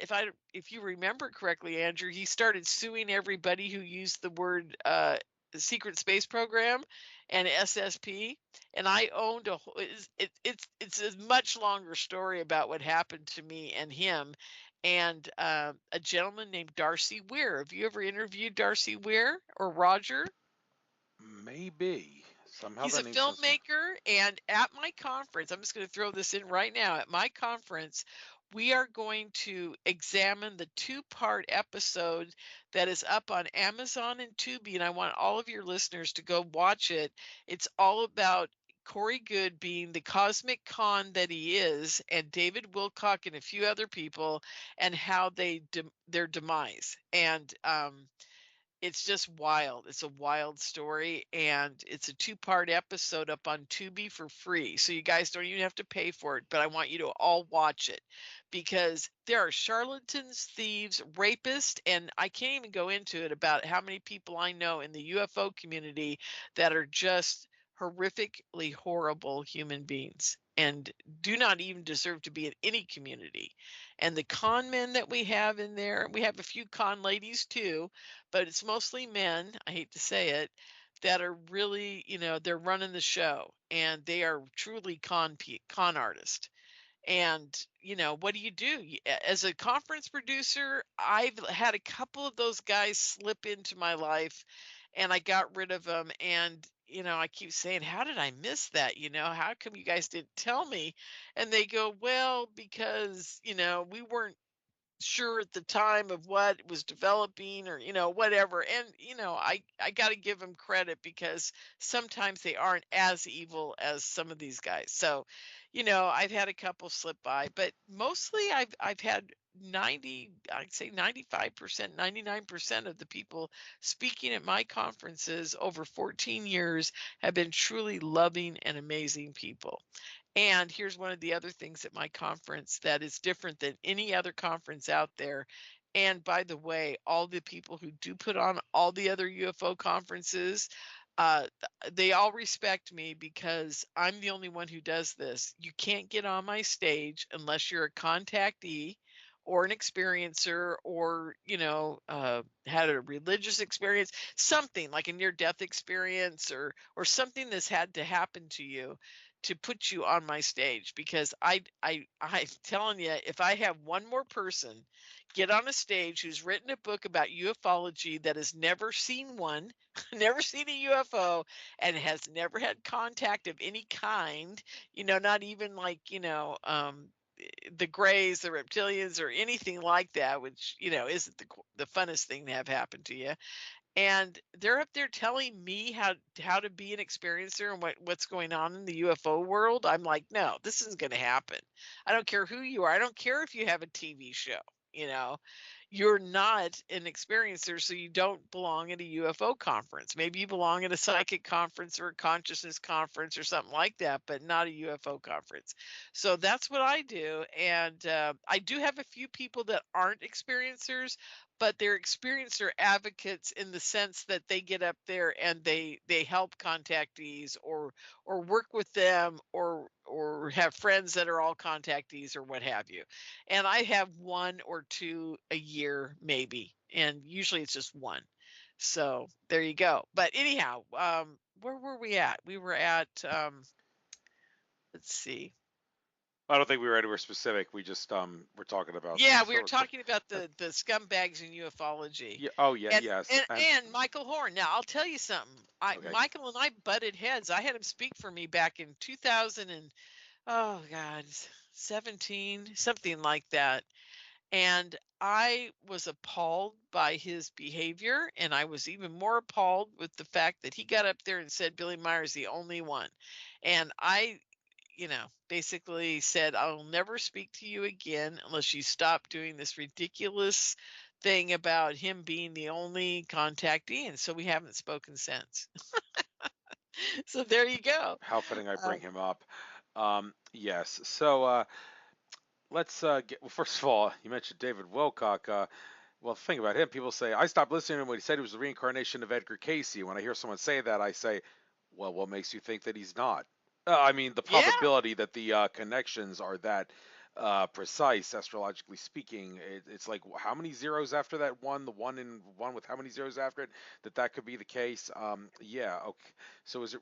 if you remember correctly, Andrew, he started suing everybody who used the word secret space program and SSP. And I owned it's a much longer story about what happened to me and him. And a gentleman named Darcy Weir. Have you ever interviewed Darcy Weir or Roger? Maybe. Somehow He's that a name sounds familiar. filmmaker, and at my conference, I'm just going to throw this in right now. At my conference, we are going to examine the two-part episode that is up on Amazon and Tubi, and I want all of your listeners to go watch it. It's all about Corey Good being the cosmic con that he is, and David Wilcock and a few other people, and how their demise. And it's just wild. It's a wild story, and it's a two-part episode up on Tubi for free. So you guys don't even have to pay for it, but I want you to all watch it because there are charlatans, thieves, rapists, and I can't even go into it about how many people I know in the UFO community that are just horrifically horrible human beings and do not even deserve to be in any community. And the con men that we have in there, we have a few con ladies too, but it's mostly men, I hate to say it, that are really, they're running the show and they are truly con artists. And, what do you do? As a conference producer, I've had a couple of those guys slip into my life and I got rid of them. And, I keep saying, how did I miss that? How come you guys didn't tell me? And they go, well, because, we weren't sure at the time of what was developing or whatever. And I got to give them credit because sometimes they aren't as evil as some of these guys. So I've had a couple slip by, but mostly I've had 90, I'd say 95%, 99% of the people speaking at my conferences over 14 years have been truly loving and amazing people. And here's one of the other things at my conference that is different than any other conference out there. And by the way, all the people who do put on all the other UFO conferences, they all respect me because I'm the only one who does this. You can't get on my stage unless you're a contactee or an experiencer or had a religious experience, something like a near death experience or something that's had to happen to you to put you on my stage. Because I'm telling you, if I have one more person get on a stage who's written a book about ufology that has never seen one, never seen a UFO, and has never had contact of any kind, not even like the Greys, the reptilians, or anything like that, which isn't the funnest thing to have happen to you. And they're up there telling me how to be an experiencer and what's going on in the UFO world. I'm like, no, this isn't going to happen. I don't care who you are. I don't care if you have a TV show. You know, you're not an experiencer, so you don't belong at a UFO conference. Maybe you belong at a psychic conference or a consciousness conference or something like that, but not a UFO conference. So that's what I do. And I do have a few people that aren't experiencers, but they're experiencer advocates in the sense that they get up there and they help contactees or work with them or have friends that are all contactees or what have you. And I have one or two a year maybe, and usually it's just one. So there you go. But anyhow, where were we at? We were at let's see. I don't think we were anywhere specific. We just we're talking about Yeah, we were so talking about the scumbags in ufology, yeah. Oh yeah, and yes. and And and Michael Horn. Now I'll tell you something. okay, Michael and I butted heads. I had him speak for me back in 2000 and oh god, 17, something like that. And I was appalled by his behavior, and I was even more appalled with the fact that he got up there and said Billy Meyer's the only one. And I basically said, I'll never speak to you again unless you stop doing this ridiculous thing about him being the only contactee. And so we haven't spoken since. So there you go. how fitting I Uh, bring him up. Yes. So let's get. Well, first of all, you mentioned David Wilcock. Well, the thing about him, people say I stopped listening to him when he said he was the reincarnation of Edgar Casey. When I hear someone say that, I say, well, what makes you think that he's not? I mean, the yeah. probability that the connections are that precise, astrologically speaking, it's like how many zeros after that one? The one in one with how many zeros after it? That could be the case. Yeah. Okay. So is it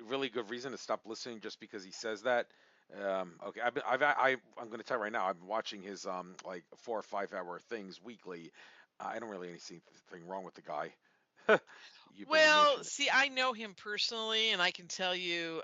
really good reason to stop listening just because he says that? Okay, I'm going to tell you right now. I've been watching his like 4 or 5 hour things weekly. I don't really see anything wrong with the guy. You've maybe Well, mentioned it. see, I know him personally, and I can tell you,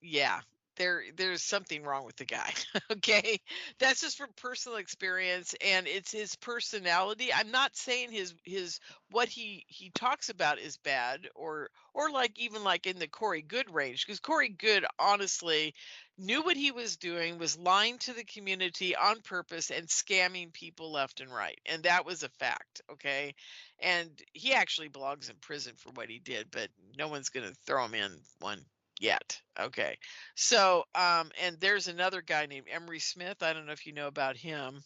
yeah, there's something wrong with the guy. Okay, that's just from personal experience, and it's his personality. I'm not saying his what he talks about is bad, or like even like in the Corey Good range, because Corey Good honestly knew what he was doing, was lying to the community on purpose and scamming people left and right, and that was a fact. Okay, and he actually belongs in prison for what he did, but no one's going to throw him in one yet. Okay. So, and there's another guy named Emery Smith. I don't know if you know about him.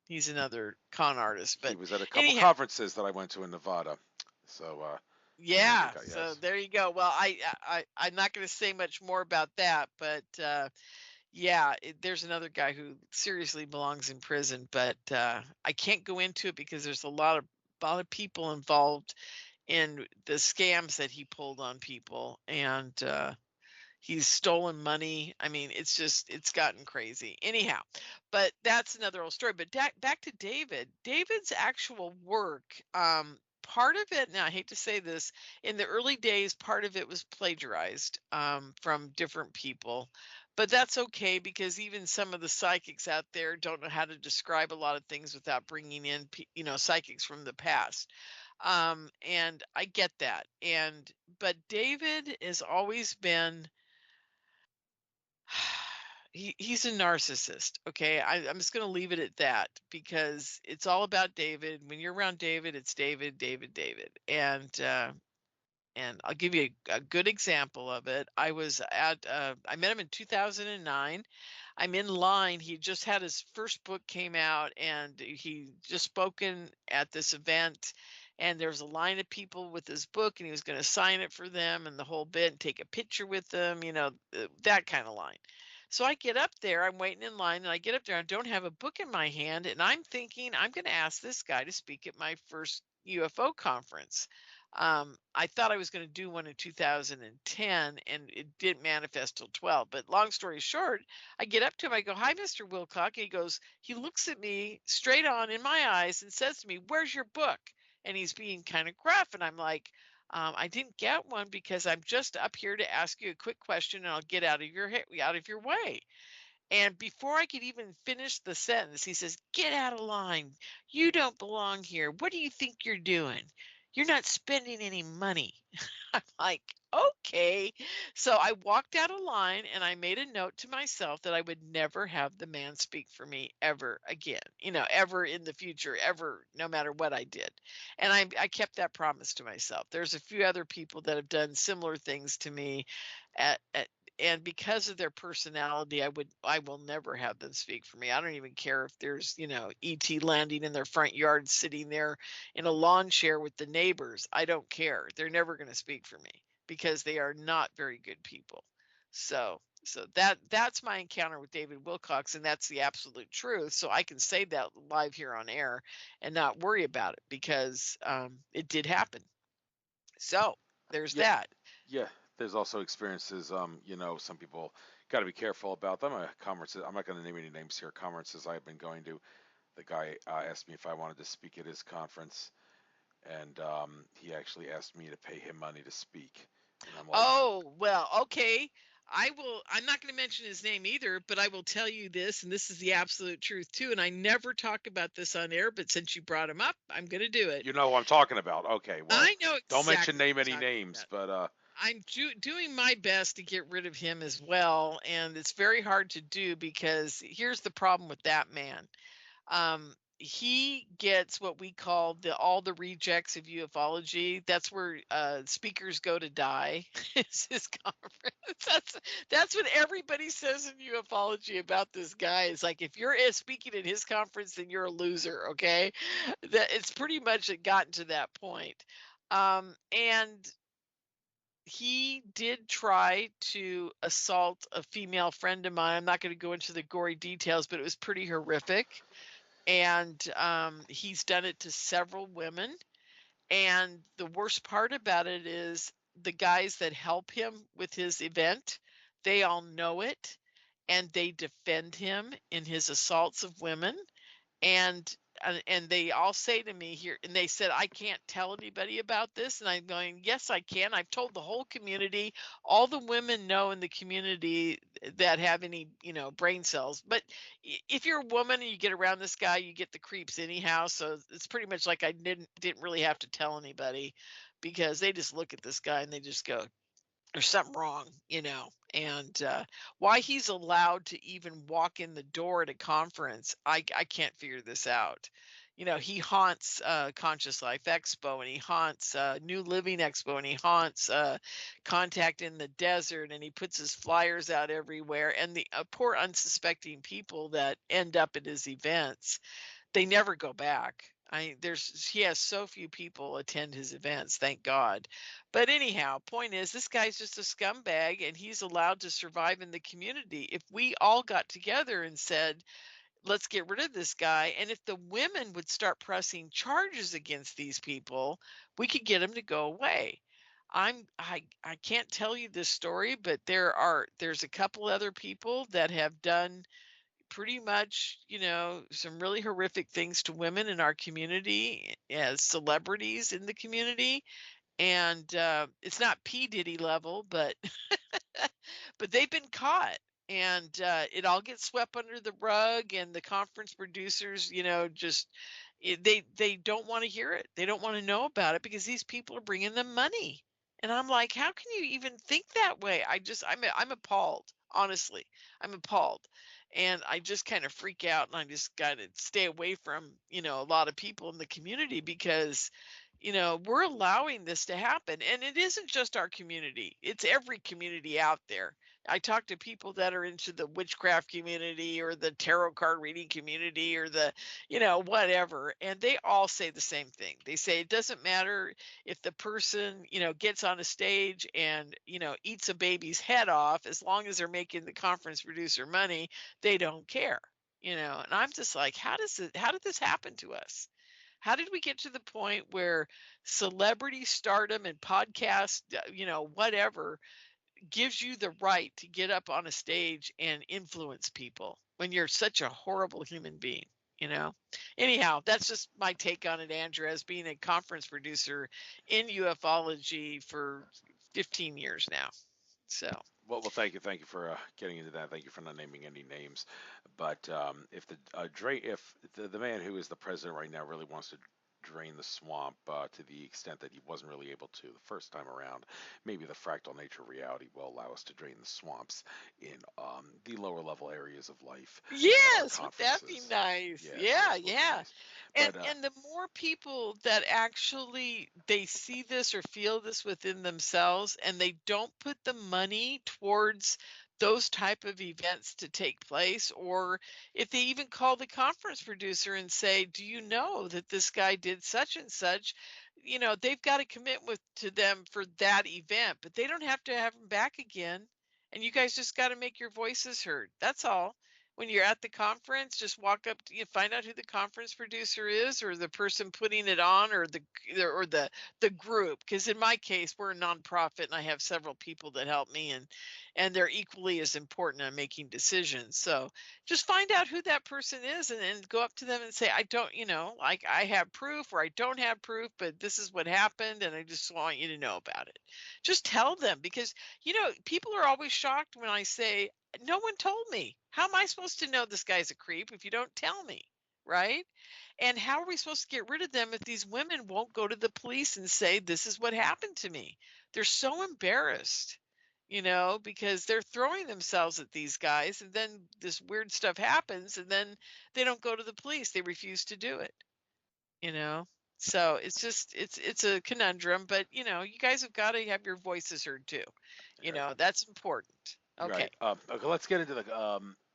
He's another con artist, He but was at a couple anyhow, conferences that I went to in Nevada. So another yeah. guy, So yes. there you go. Well, I'm not going to say much more about that, but yeah, there's another guy who seriously belongs in prison, but I can't go into it because there's a lot of people involved in the scams that he pulled on people, and he's stolen money. I mean, it's gotten crazy. Anyhow, but that's another old story. But back to David. David's actual work, part of it, now I hate to say this, in the early days, part of it was plagiarized from different people. But that's okay because even some of the psychics out there don't know how to describe a lot of things without bringing in, psychics from the past. And I get that. But David has always been he's a narcissist. Okay. I'm just going to leave it at that because it's all about David. When you're around David, it's David, David, David. And I'll give you a good example of it. I met him in 2009. I'm in line. He just had his first book came out and he just spoken at this event. And there was a line of people with his book and he was going to sign it for them and the whole bit and take a picture with them, that kind of line. So I get up there, I'm waiting in line, and I get up there, I don't have a book in my hand, and I'm thinking I'm going to ask this guy to speak at my first UFO conference. I thought I was going to do one in 2010, and it didn't manifest till 12. But long story short, I get up to him, I go, "Hi, Mr. Wilcock." And he looks at me straight on in my eyes and says to me, "Where's your book?" And he's being kind of gruff, and I'm like, I didn't get one because I'm just up here to ask you a quick question and I'll get out of your way. And before I could even finish the sentence, he says, "Get out of line. You don't belong here. What do you think you're doing? You're not spending any money." I'm like, okay. So I walked out of line and I made a note to myself that I would never have the man speak for me ever again, ever in the future, ever, no matter what I did. And I kept that promise to myself. There's a few other people that have done similar things to me and because of their personality, I will never have them speak for me. I don't even care if there's, ET landing in their front yard, sitting there in a lawn chair with the neighbors. I don't care. They're never going to speak for me because they are not very good people. So that's my encounter with David Wilcox, and that's the absolute truth. So I can say that live here on air and not worry about it because it did happen. So there's Yeah, that. yeah. There's also experiences. Some people got to be careful about them. Conferences. I'm not going to name any names here. Conferences I've been going to. The guy asked me if I wanted to speak at his conference, and he actually asked me to pay him money to speak. And I'm like, Oh, well, okay. I'm not going to mention his name either, but I will tell you this, and this is the absolute truth too. And I never talk about this on air, but since you brought him up, I'm going to do it. you know who I'm talking about. Okay, well, I know don't mention exactly what name any you're talking names, about. but I'm doing my best to get rid of him as well. And it's very hard to do because here's the problem with that man. He gets what we call all the rejects of ufology. That's where speakers go to die. It's his conference. That's what everybody says in ufology about this guy. It's like if you're speaking at his conference, then you're a loser. Okay, that it's pretty much gotten to that point. And he did try to assault a female friend of mine. I'm not going to go into the gory details, but it was pretty horrific, and he's done it to several women. And the worst part about it is the guys that help him with his event, they all know it, and they defend him in his assaults of women. And they all say to me here, and they said, "I can't tell anybody about this." And I'm going, "Yes, I can. I've told the whole community. All the women know in the community that have any, brain cells. But if you're a woman and you get around this guy, you get the creeps anyhow. So it's pretty much like I didn't really have to tell anybody because they just look at this guy and they just go, there's something wrong. And why he's allowed to even walk in the door at a conference, I can't figure this out. He haunts Conscious Life Expo, and he haunts New Living Expo, and he haunts Contact in the Desert, and he puts his flyers out everywhere. And the poor unsuspecting people that end up at his events, they never go back. He has so few people attend his events, thank God. But anyhow, point is this guy's just a scumbag and he's allowed to survive in the community. If we all got together and said, let's get rid of this guy, and if the women would start pressing charges against these people, we could get them to go away. I can't tell you this story, but there's a couple other people that have done pretty much, some really horrific things to women in our community as celebrities in the community. And it's not P. Diddy level, but but they've been caught. And it all gets swept under the rug, and the conference producers, just they don't want to hear it. They don't want to know about it because these people are bringing them money. And I'm like, how can you even think that way? I'm appalled. Honestly, I'm appalled. And I just kind of freak out, and I just got to stay away from, a lot of people in the community because we're allowing this to happen. And it isn't just our community, it's every community out there. I talk to people that are into the witchcraft community or the tarot card reading community or the, whatever. And they all say the same thing. They say it doesn't matter if the person, gets on a stage and, eats a baby's head off, as long as they're making the conference producer money, they don't care. And I'm just like, how did this happen to us? How did we get to the point where celebrity stardom and podcast, whatever, gives you the right to get up on a stage and influence people when you're such a horrible human being? You know. Anyhow, that's just my take on it, Andrew, as being a conference producer in ufology for 15 years now. So. Thank you for getting into that. Thank you for not naming any names. But if the man who is the president right now really wants to drain the swamp to the extent that he wasn't really able to the first time around, maybe the fractal nature of reality will allow us to drain the swamps in the lower level areas of life at our Yes, would that be conferences. nice? Yes, Yeah, yes, would be yeah. nice. But And the more people that actually they see this or feel this within themselves and they don't put the money towards those type of events to take place, or if they even call the conference producer and say, "Do you know that this guy did such and such?" They've got to commit with to them for that event, but they don't have to have them back again. And you guys just got to make your voices heard. That's all. When you're at the conference, just walk up to you, find out who the conference producer is, or the person putting it on, or the group. Because in my case, we're a nonprofit, and I have several people that help me, and they're equally as important on making decisions. So just find out who that person is, and go up to them and say, I don't, like I have proof or I don't have proof, but this is what happened, and I just want you to know about it. Just tell them, because people are always shocked when I say, no one told me. How am I supposed to know this guy's a creep if you don't tell me? Right? And how are we supposed to get rid of them if these women won't go to the police and say, this is what happened to me? They're so embarrassed, because they're throwing themselves at these guys, and then this weird stuff happens, and then they don't go to the police. They refuse to do it, you know? So it's just it's a conundrum, but you guys have got to have your voices heard too. right. That's important. Okay. Right. Okay, let's get into the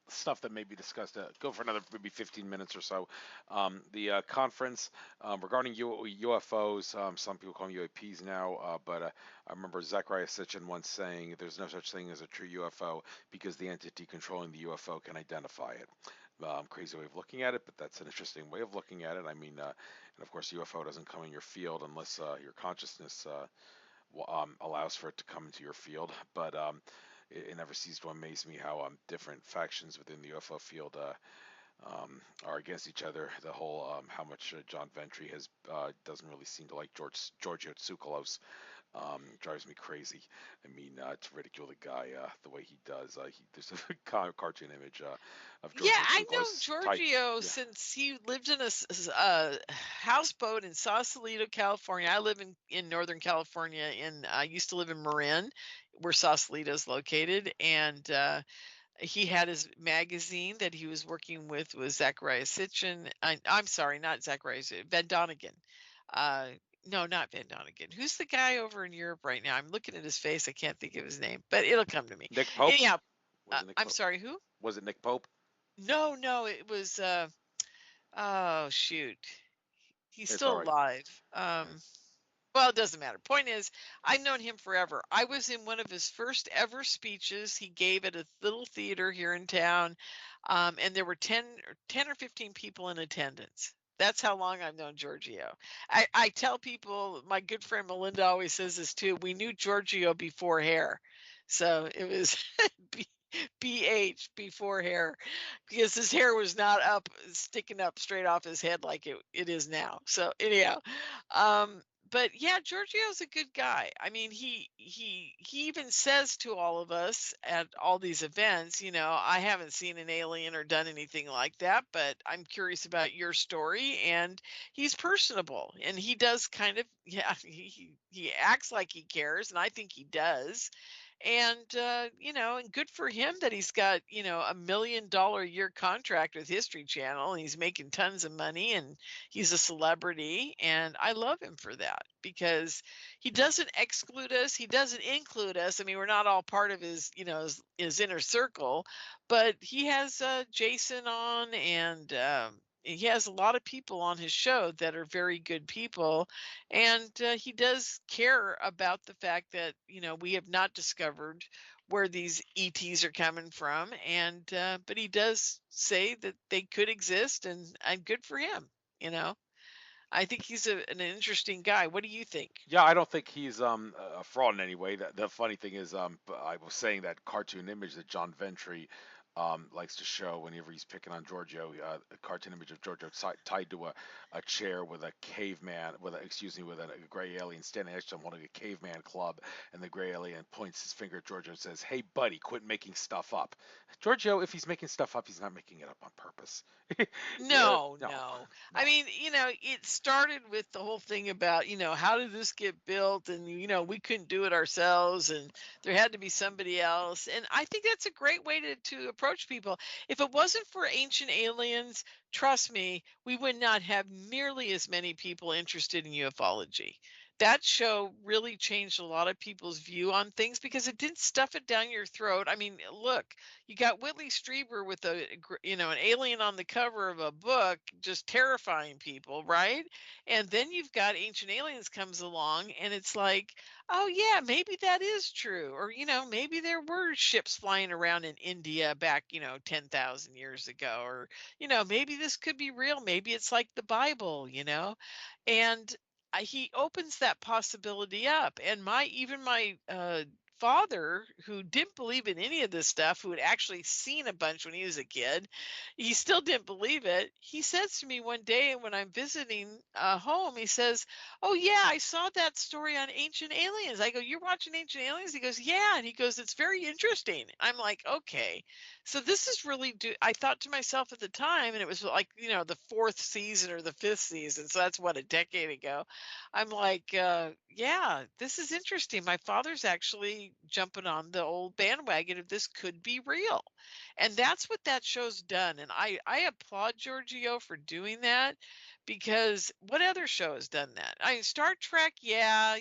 stuff that may be discussed. Go for another maybe 15 minutes or so. The conference regarding UFOs, some people call them UAPs now, but I remember Zachariah Sitchin once saying there's no such thing as a true UFO because the entity controlling the UFO can identify it. Crazy way of looking at it, but that's an interesting way of looking at it. I mean, and of course, UFO doesn't come in your field unless your consciousness allows for it to come into your field. But it never ceases to amaze me how different factions within the UFO field are against each other. The whole how much John Ventry has doesn't really seem to like Giorgio Tsoukalos. Drives me crazy. I mean, to ridicule the guy the way he does. There's a cartoon image of Yeah, Giorgio I know Tsoukalos type. Giorgio Yeah, since he lived in a houseboat in Sausalito, California. I live in Northern California, and I used to live in Marin, where Sausalito is located. And he had his magazine that he was working with Zachariah Sitchin. I'm sorry, not Zachariah Van Donegan. Uh, no, not Van Donegan. Who's the guy over in Europe right now? I'm looking at his face. I can't think of his name, but it'll come to me. Nick Pope. Anyhow, Was it Nick I'm Pope? sorry, who? Was it Nick Pope? No, no, it was oh shoot. He's It's all still right. alive. Yeah. Well, it doesn't matter. Point is, I've known him forever. I was in one of his first ever speeches he gave at a little theater here in town, and there were 10 or 15 people in attendance. That's how long I've known Giorgio. I tell people, my good friend Melinda always says this too. We knew Giorgio before hair, so it was BH before hair, because his hair was not up, sticking up straight off his head like it is now. So anyhow, um, but yeah, Giorgio's a good guy. I mean, he even says to all of us at all these events, I haven't seen an alien or done anything like that, but I'm curious about your story. And he's personable, and he does kind of, yeah, he acts like he cares, and I think he does. And and good for him that he's got $1 million a year contract with History Channel, and he's making tons of money, and he's a celebrity, and I love him for that, because he doesn't exclude us, he doesn't include us. I mean, we're not all part of his his inner circle, but he has Jason on, and he has a lot of people on his show that are very good people, and he does care about the fact that we have not discovered where these ETs are coming from, and but he does say that they could exist, and good for him. You know, I think he's an interesting guy. What do you think? Yeah, I don't think he's a fraud in any way. The funny thing is, I was saying that cartoon image that John Ventry likes to show whenever he's picking on Giorgio, a cartoon image of Giorgio tied to a chair with a caveman, with a gray alien standing next to him holding a caveman club, and the gray alien points his finger at Giorgio and says, "Hey, buddy, quit making stuff up." Giorgio, if he's making stuff up, he's not making it up on purpose. Yeah, No, no, no. I no. mean, it started with the whole thing about, how did this get built? And, we couldn't do it ourselves and there had to be somebody else. And I think that's a great way to approach people. If it wasn't for ancient aliens, trust me, we would not have nearly as many people interested in ufology. That show really changed a lot of people's view on things because it didn't stuff it down your throat. I mean, look, you got Whitley Strieber with an alien on the cover of a book just terrifying people, right? And then you've got Ancient Aliens comes along and it's like, oh yeah, maybe that is true. Or maybe there were ships flying around in India back, 10,000 years ago, or maybe this could be real, maybe it's like the Bible. And he opens that possibility up. And my father, who didn't believe in any of this stuff, who had actually seen a bunch when he was a kid, he still didn't believe it. He says to me one day when I'm visiting home, he says, "Oh yeah, I saw that story on Ancient Aliens." I go, "You're watching Ancient Aliens?" He goes, "Yeah," and he goes, "It's very interesting." I'm like, "Okay." So this is really I thought to myself at the time, and it was like, the fourth season or the fifth season, so that's what, a decade ago. I'm like, yeah, this is interesting. My father's actually jumping on the old bandwagon of this could be real. And that's what that show's done. And I applaud Giorgio for doing that, because what other show has done that? I mean, Star Trek, yeah,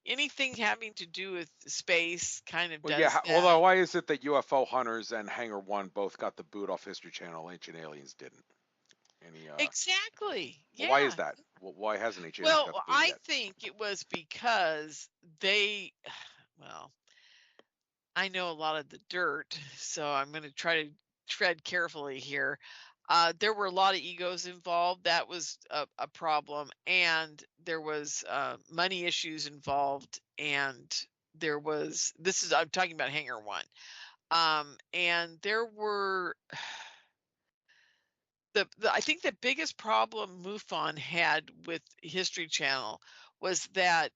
anything having to do with space kind of Well, yeah. does Although, that. why is it that UFO Hunters and Hangar One both got the boot off History Channel? Ancient Aliens didn't. Any Exactly. Why is Yeah. that? Why hasn't Ancient Aliens Well, got the boot I yet? think it was because they, well, I know a lot of the dirt, so I'm going to try to tread carefully here. There were a lot of egos involved. That was a problem, and there was money issues involved, and there was. This is I'm talking about Hangar One, and there were I think the biggest problem MUFON had with History Channel was that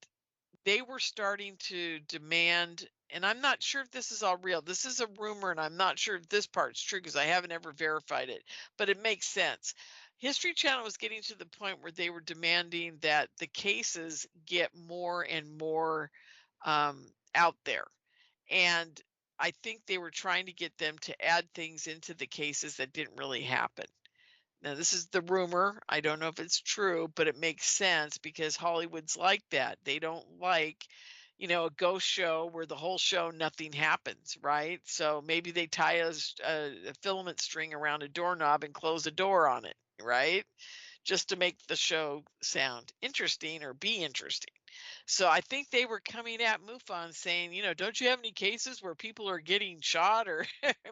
they were starting to demand, and I'm not sure if this is all real. This is a rumor, and I'm not sure if this part's true because I haven't ever verified it, but it makes sense. History Channel was getting to the point where they were demanding that the cases get more and more out there. And I think they were trying to get them to add things into the cases that didn't really happen. Now, this is the rumor. I don't know if it's true, but it makes sense because Hollywood's like that. They don't like, a ghost show where the whole show nothing happens, right? So maybe they tie a filament string around a doorknob and close a door on it, right? Just to make the show sound interesting or be interesting. So I think they were coming at MUFON saying, don't you have any cases where people are getting shot or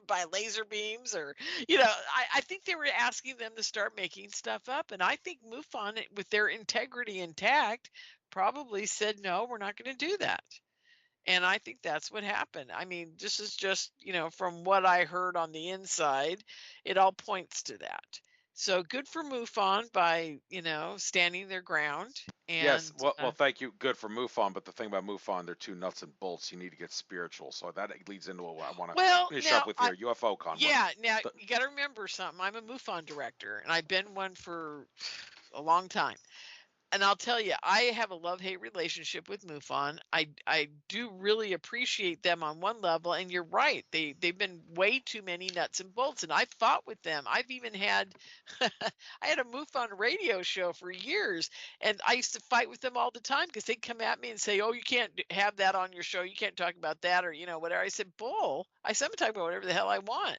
by laser beams, or, I think they were asking them to start making stuff up. And I think MUFON, with their integrity intact, probably said, no, we're not going to do that. And I think that's what happened. I mean, this is just, from what I heard on the inside, it all points to that. So good for MUFON by, standing their ground. Yes. And Well, thank you. Good for MUFON, but the thing about MUFON, they're two nuts and bolts. You need to get spiritual. So that leads into what I want to well, finish up now with here. UFO Con. yeah, now you got to remember something. I'm a MUFON director, and I've been one for a long time. And I'll tell you, I have a love-hate relationship with MUFON. I do really appreciate them on one level, and you're right. They've been way too many nuts and bolts, and I've fought with them. I've even had I had a MUFON radio show for years, and I used to fight with them all the time because they'd come at me and say, "Oh, you can't have that on your show. You can't talk about that, or whatever." I said, "Bull." I said, "I'm gonna talk about whatever the hell I want,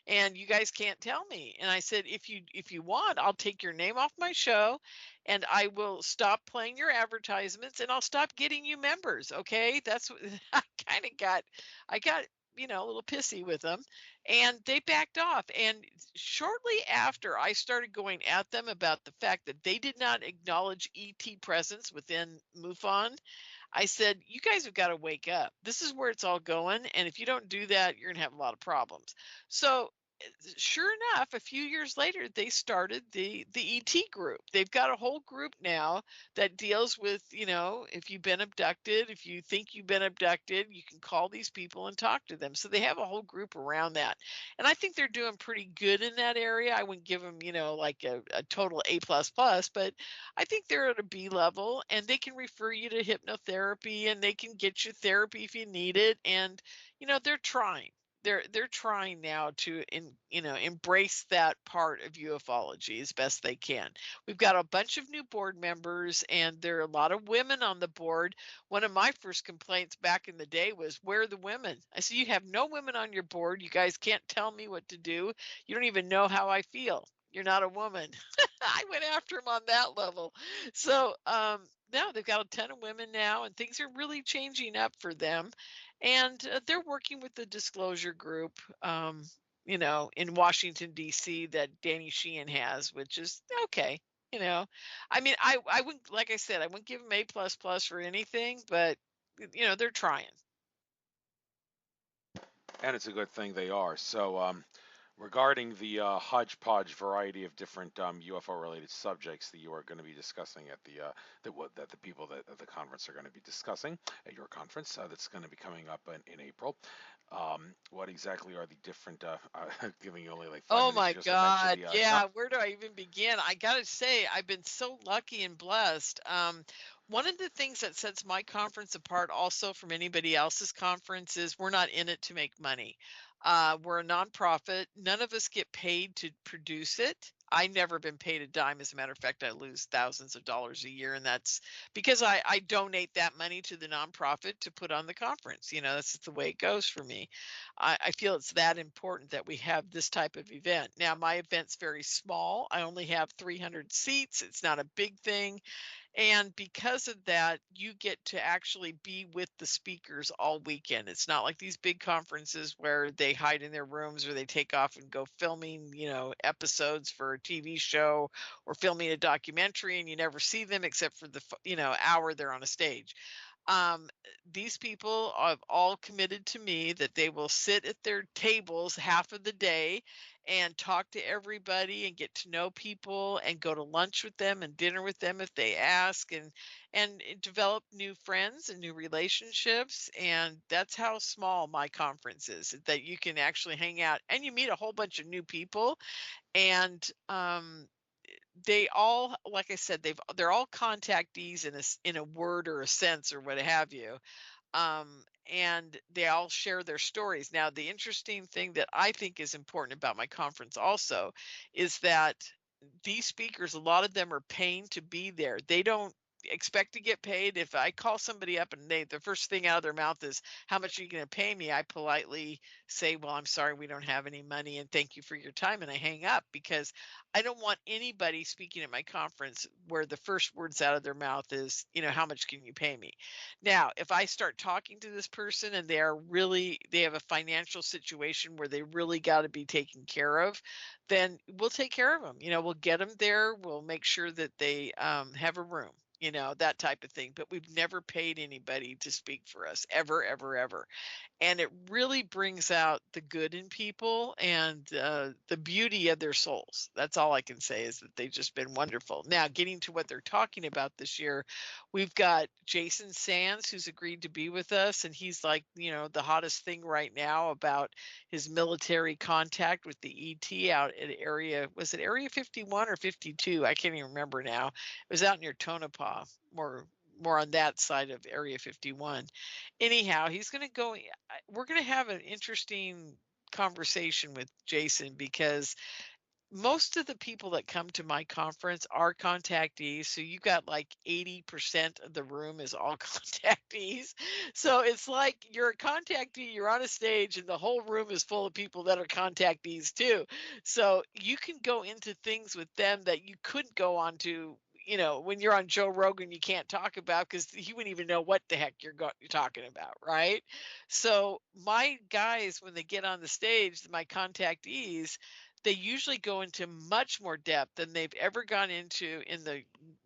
and you guys can't tell me." And I said, "If you want, I'll take your name off my show, and I will stop playing your advertisements, and I'll stop getting you members." Okay, that's what I kind of got. I got a little pissy with them, and they backed off. And shortly after, I started going at them about the fact that they did not acknowledge ET presence within MUFON. I said, you guys have got to wake up. This is where it's all going. And if you don't do that, you're going to have a lot of problems. So sure enough, a few years later, they started the ET group. They've got a whole group now that deals with, if you've been abducted, if you think you've been abducted, you can call these people and talk to them. So they have a whole group around that. And I think they're doing pretty good in that area. I wouldn't give them, like a total A plus plus, but I think they're at a B level, and they can refer you to hypnotherapy, and they can get you therapy if you need it. And, they're trying they're trying now to embrace that part of ufology as best they can. We've got a bunch of new board members, and there are a lot of women on the board. One of my first complaints back in the day was, where are the women? I said, you have no women on your board. You guys can't tell me what to do. You don't even know how I feel. You're not a woman. I went after him on that level. So now they've got a ton of women now, and things are really changing up for them. And they're working with the disclosure group, in Washington, D.C., that Danny Sheehan has, which is okay. I mean, I wouldn't, like I said, I wouldn't give them A plus plus for anything, but, they're trying. And it's a good thing they are. So, regarding the hodgepodge variety of different UFO related subjects that you are going to be discussing at that the people at the conference are going to be discussing at your conference, that's going to be coming up in April. What exactly are the different? Giving you only like five Oh minutes my just to mention God. the Yeah, where do I even begin? I gotta say, I've been so lucky and blessed. One of the things that sets my conference apart also from anybody else's conference is we're not in it to make money. We're a nonprofit. None of us get paid to produce it. I've never been paid a dime. As a matter of fact, I lose thousands of dollars a year, and that's because I donate that money to the nonprofit to put on the conference. That's just the way it goes for me. I feel it's that important that we have this type of event. Now, my event's very small. I only have 300 seats. It's not a big thing. And because of that, you get to actually be with the speakers all weekend. It's not like these big conferences where they hide in their rooms or they take off and go filming, episodes for a TV show or filming a documentary, and you never see them except for the, hour they're on a stage. um, these people have all committed to me that they will sit at their tables half of the day and talk to everybody and get to know people and go to lunch with them and dinner with them if they ask, and develop new friends and new relationships. And that's how small my conference is, that you can actually hang out and you meet a whole bunch of new people. And they all, like I said, they're all contactees in a word or a sense or what have you. And they all share their stories. Now, the interesting thing that I think is important about my conference also is that these speakers, a lot of them are paying to be there. They don't expect to get paid. If I call somebody up and the first thing out of their mouth is, how much are you going to pay me? I politely say, well, I'm sorry, we don't have any money, and thank you for your time. And I hang up, because I don't want anybody speaking at my conference where the first words out of their mouth is, how much can you pay me? Now, if I start talking to this person and they have a financial situation where they really got to be taken care of, then we'll take care of them. We'll get them there. We'll make sure that they have a room, that type of thing. But we've never paid anybody to speak for us, ever, ever, ever. And it really brings out the good in people and the beauty of their souls. That's all I can say, is that they've just been wonderful. Now, getting to what they're talking about this year, we've got Jason Sands, who's agreed to be with us, and he's like, the hottest thing right now about his military contact with the ET out at was it Area 51 or 52? I can't even remember now. It was out near Tonopah, more on that side of Area 51. Anyhow, he's going to go. We're going to have an interesting conversation with Jason, because most of the people that come to my conference are contactees. So you got like 80% of the room is all contactees. So it's like you're a contactee, you're on a stage, and the whole room is full of people that are contactees too. So you can go into things with them that you couldn't go on to. When you're on Joe Rogan, you can't talk about, because he wouldn't even know what the heck you're talking about, right? So my guys, when they get on the stage, my contactees, they usually go into much more depth than they've ever gone into in the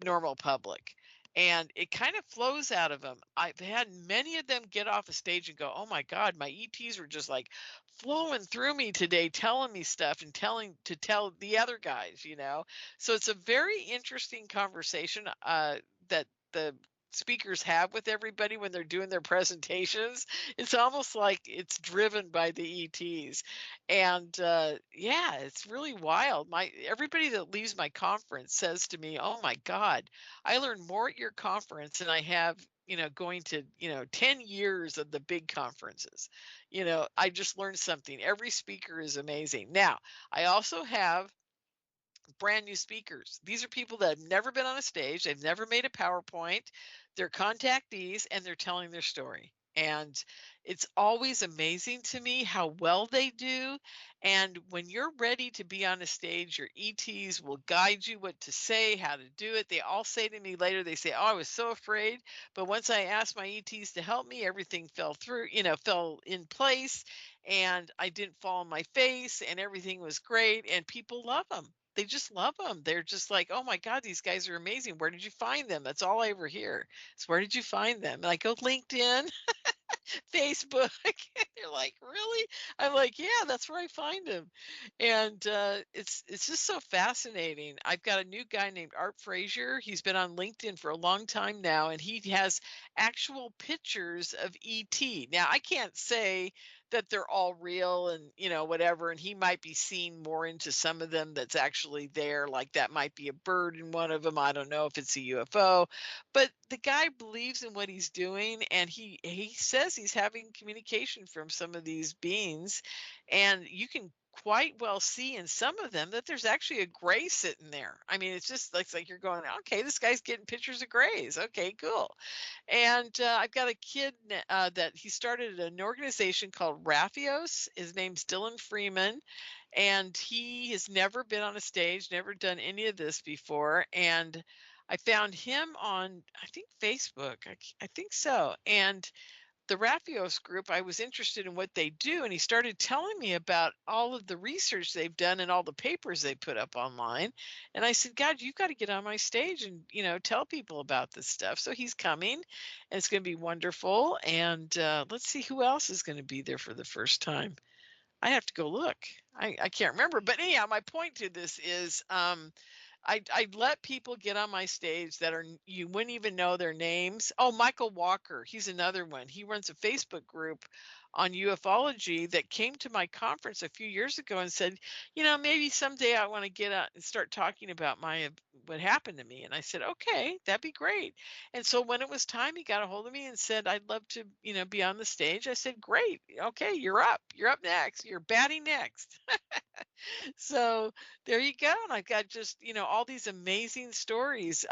normal public. and it kind of flows out of them. I've had many of them get off the stage and go, "Oh my God, my ETs were just like flowing through me today, telling me stuff and tell the other guys, you know." So it's a very interesting conversation that the speakers have with everybody when they're doing their presentations. It's almost like it's driven by the ETs. And yeah, it's really wild. My everybody that leaves my conference says to me, "Oh my God, I learned more at your conference than I have, going to, 10 years of the big conferences." I just learned something. Every speaker is amazing. Now, I also have brand new speakers. These are people that have never been on a stage, they've never made a PowerPoint, they're contactees, and they're telling their story. And it's always amazing to me how well they do. And when you're ready to be on a stage, your ETs will guide you what to say, how to do it. They all say to me later, they say, "Oh, I was so afraid. But once I asked my ETs to help me, everything fell through, fell in place. And I didn't fall on my face, and everything was great." And people love them. They just love them. They're just like, "Oh my God, these guys are amazing. Where did you find them?" That's all I ever hear. Is, "Where did you find them?" And I go, "LinkedIn, Facebook." They're like, "Really?" I'm like, "Yeah, that's where I find them." And it's just so fascinating. I've got a new guy named Art Frazier. He's been on LinkedIn for a long time now, and he has actual pictures of ET. Now, I can't say that they're all real and whatever, and he might be seeing more into some of them that's actually there, like that might be a bird in one of them. I don't know if it's a UFO, but the guy believes in what he's doing, and he says he's having communication from some of these beings, and you can quite well see in some of them that there's actually a gray sitting there. I mean, it's like you're going, "Okay, this guy's getting pictures of grays. Okay, cool." And I've got a kid that he started an organization called Raphios. His name's Dylan Freeman, and he has never been on a stage, never done any of this before. And I found him on, I think, Facebook. I think so. And the Raphios group, I was interested in what they do, and he started telling me about all of the research they've done and all the papers they put up online. And I said, "God, you've got to get on my stage and tell people about this stuff." So he's coming, and it's going to be wonderful. And let's see who else is going to be there for the first time. I have to go look. I can't remember. But anyhow, my point to this is I let people get on my stage that are you wouldn't even know their names. Oh, Michael Walker, he's another one. He runs a Facebook group on ufology that came to my conference a few years ago and said, "Maybe someday I want to get out and start talking about my what happened to me." And I said, "Okay, that'd be great." And so when it was time, he got a hold of me and said, "I'd love to, be on the stage." I said, "Great. Okay, you're up. You're up next. You're batting next." So there you go. And I've got just, all these amazing stories.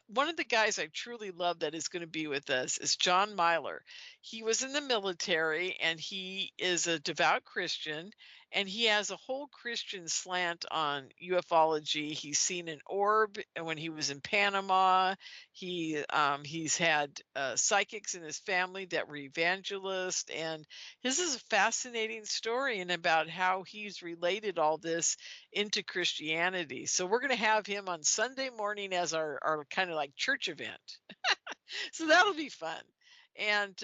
One of the guys I truly love that is going to be with us is John Myler. He was in the military, and he is a devout Christian, and he has a whole Christian slant on ufology. He's seen an orb when he was in Panama. He's had psychics in his family that were evangelists, and his is a fascinating story and about how he's related all this into Christianity. So we're going to have him on Sunday morning as our kind of like church event. So that'll be fun. And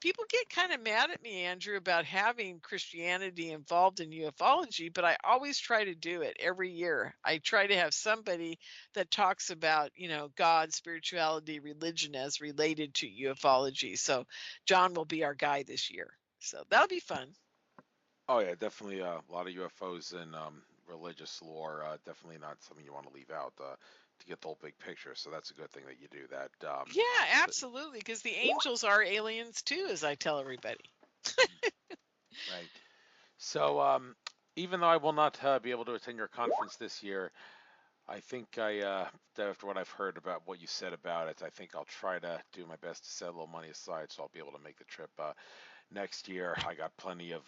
people get kind of mad at me, Andrew, about having Christianity involved in ufology, but I always try to do it every year. I try to have somebody that talks about, God, spirituality, religion as related to ufology. So John will be our guy this year. So that'll be fun. Oh yeah, definitely a lot of UFOs and religious lore. Definitely not something you want to leave out to get the whole big picture. So that's a good thing that you do that. Yeah, So, absolutely. Because the angels are aliens too, as I tell everybody. right. So even though I will not be able to attend your conference this year, I think after what I've heard about what you said about it, I think I'll try to do my best to set a little money aside so I'll be able to make the trip next year. I got plenty of.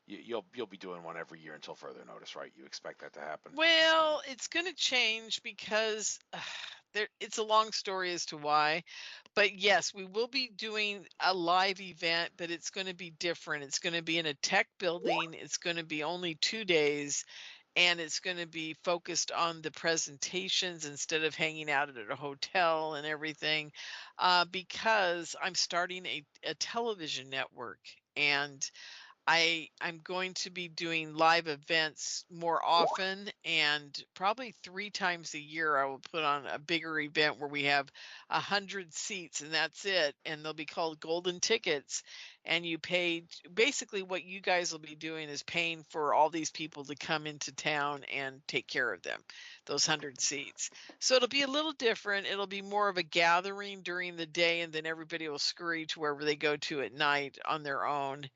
You'll be doing one every year until further notice, right? You expect that to happen? Well, it's going to change because it's a long story as to why. But yes, we will be doing a live event, but it's going to be different. It's going to be in a tech building. It's going to be only 2 days. and it's going to be focused on the presentations instead of hanging out at a hotel and everything, because I'm starting a television network, and I'm going to be doing live events more often, and probably 3 times a year I will put on a bigger event where we have 100 seats, and that's it. And they'll be called golden tickets. And you pay basically what you guys will be doing is paying for all these people to come into town and take care of them, those 100 seats. So it'll be a little different. It'll be more of a gathering during the day, and then everybody will scurry to wherever they go to at night on their own.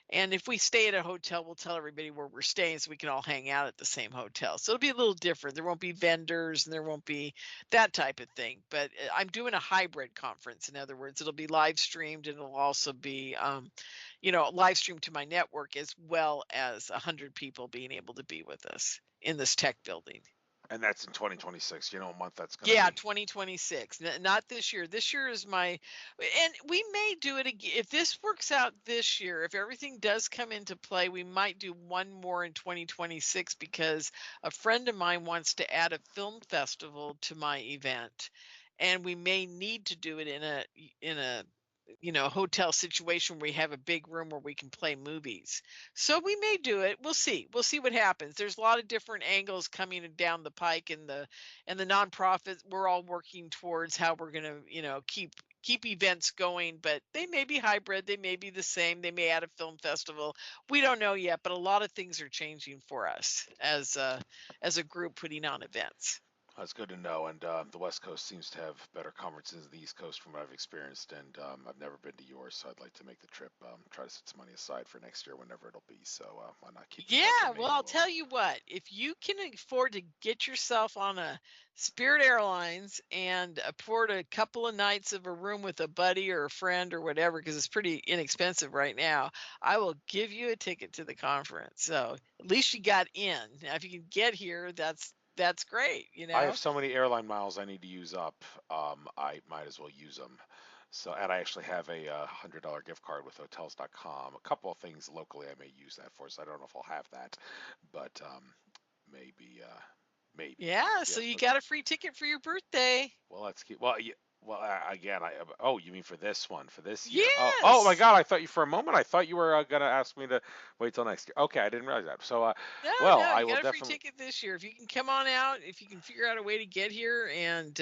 And if we stay at a hotel, we'll tell everybody where we're staying so we can all hang out at the same hotel. So it'll be a little different. There won't be vendors and there won't be that type of thing. But I'm doing a hybrid conference. In other words, it'll be live streamed, and it'll also be, live streamed to my network, as well as 100 people being able to be with us in this tech building. And that's in 2026. You know what month that's going to Yeah, be? 2026. Not this year. This year is and we may do it again. If this works out this year, if everything does come into play, we might do one more in 2026, because a friend of mine wants to add a film festival to my event. And we may need to do it in a hotel situation where we have a big room where we can play movies. So we may do it. We'll see. We'll see what happens. There's a lot of different angles coming down the pike, and the nonprofits, we're all working towards how we're going to, keep events going, but they may be hybrid, they may be the same, they may add a film festival. We don't know yet, but a lot of things are changing for us as a group putting on events. That's good to know. And the West Coast seems to have better conferences than the East Coast from what I've experienced. And I've never been to yours, so I'd like to make the trip. Try to set some money aside for next year, whenever it'll be. So why not keep in touch Yeah, with me? well, And I'll we'll. tell you what, if you can afford to get yourself on a Spirit Airlines and afford a couple of nights of a room with a buddy or a friend or whatever, because it's pretty inexpensive right now, I will give you a ticket to the conference. So at least you got in. Now, if you can get here, that's great, you I have know? so many airline miles I need to use up. I might as well use them. So, and I actually have a $100 gift card with Hotels.com. A couple of things locally I may use that for. So I don't know if I'll have that, but maybe, maybe. Yeah, Yeah. so you got a free ticket for your birthday. Well, let's keep. Well, well, again, oh, you mean for this one, for this year? Oh my Yes. God! I thought you for a moment. I thought you were gonna ask me to wait till next year. Okay, I didn't realize that. So, No, well, no, I you will got a free definitely. ticket this year. If you can come on out, if you can figure out a way to get here, and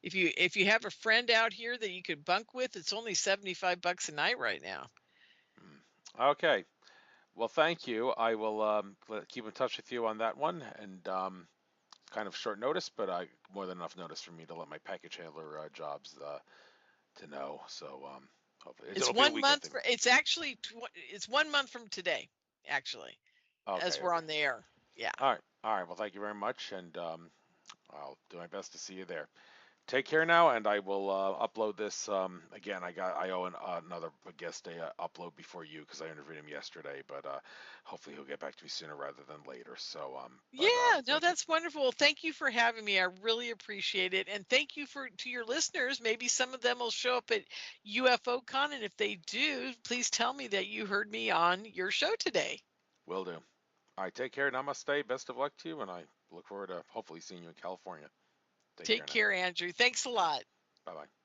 if you have a friend out here that you could bunk with, it's only $75 a night right now. Okay. Well, thank you. I will keep in touch with you on that one, and kind of short notice, but more than enough notice for me to let my package handler jobs to know. So, hopefully It's it'll be a one weekend month. thing. It's actually it's one month from today, actually, as Okay. we're Okay. on the air. Yeah. All right. All right. Well, thank you very much, and I'll do my best to see you there. Take care now, and I will upload this. Again, I owe another guest a upload before you because I interviewed him yesterday, but hopefully he'll get back to me sooner rather than later. So, but Yeah, no, thank you. that's wonderful. Well, thank you for having me. I really appreciate it. And thank you to your listeners. Maybe some of them will show up at UFO Con, and if they do, please tell me that you heard me on your show today. Will do. All right. Take care. Namaste. Best of luck to you, and I look forward to hopefully seeing you in California. Take care Take now. care, Andrew. Thanks a lot. Bye bye.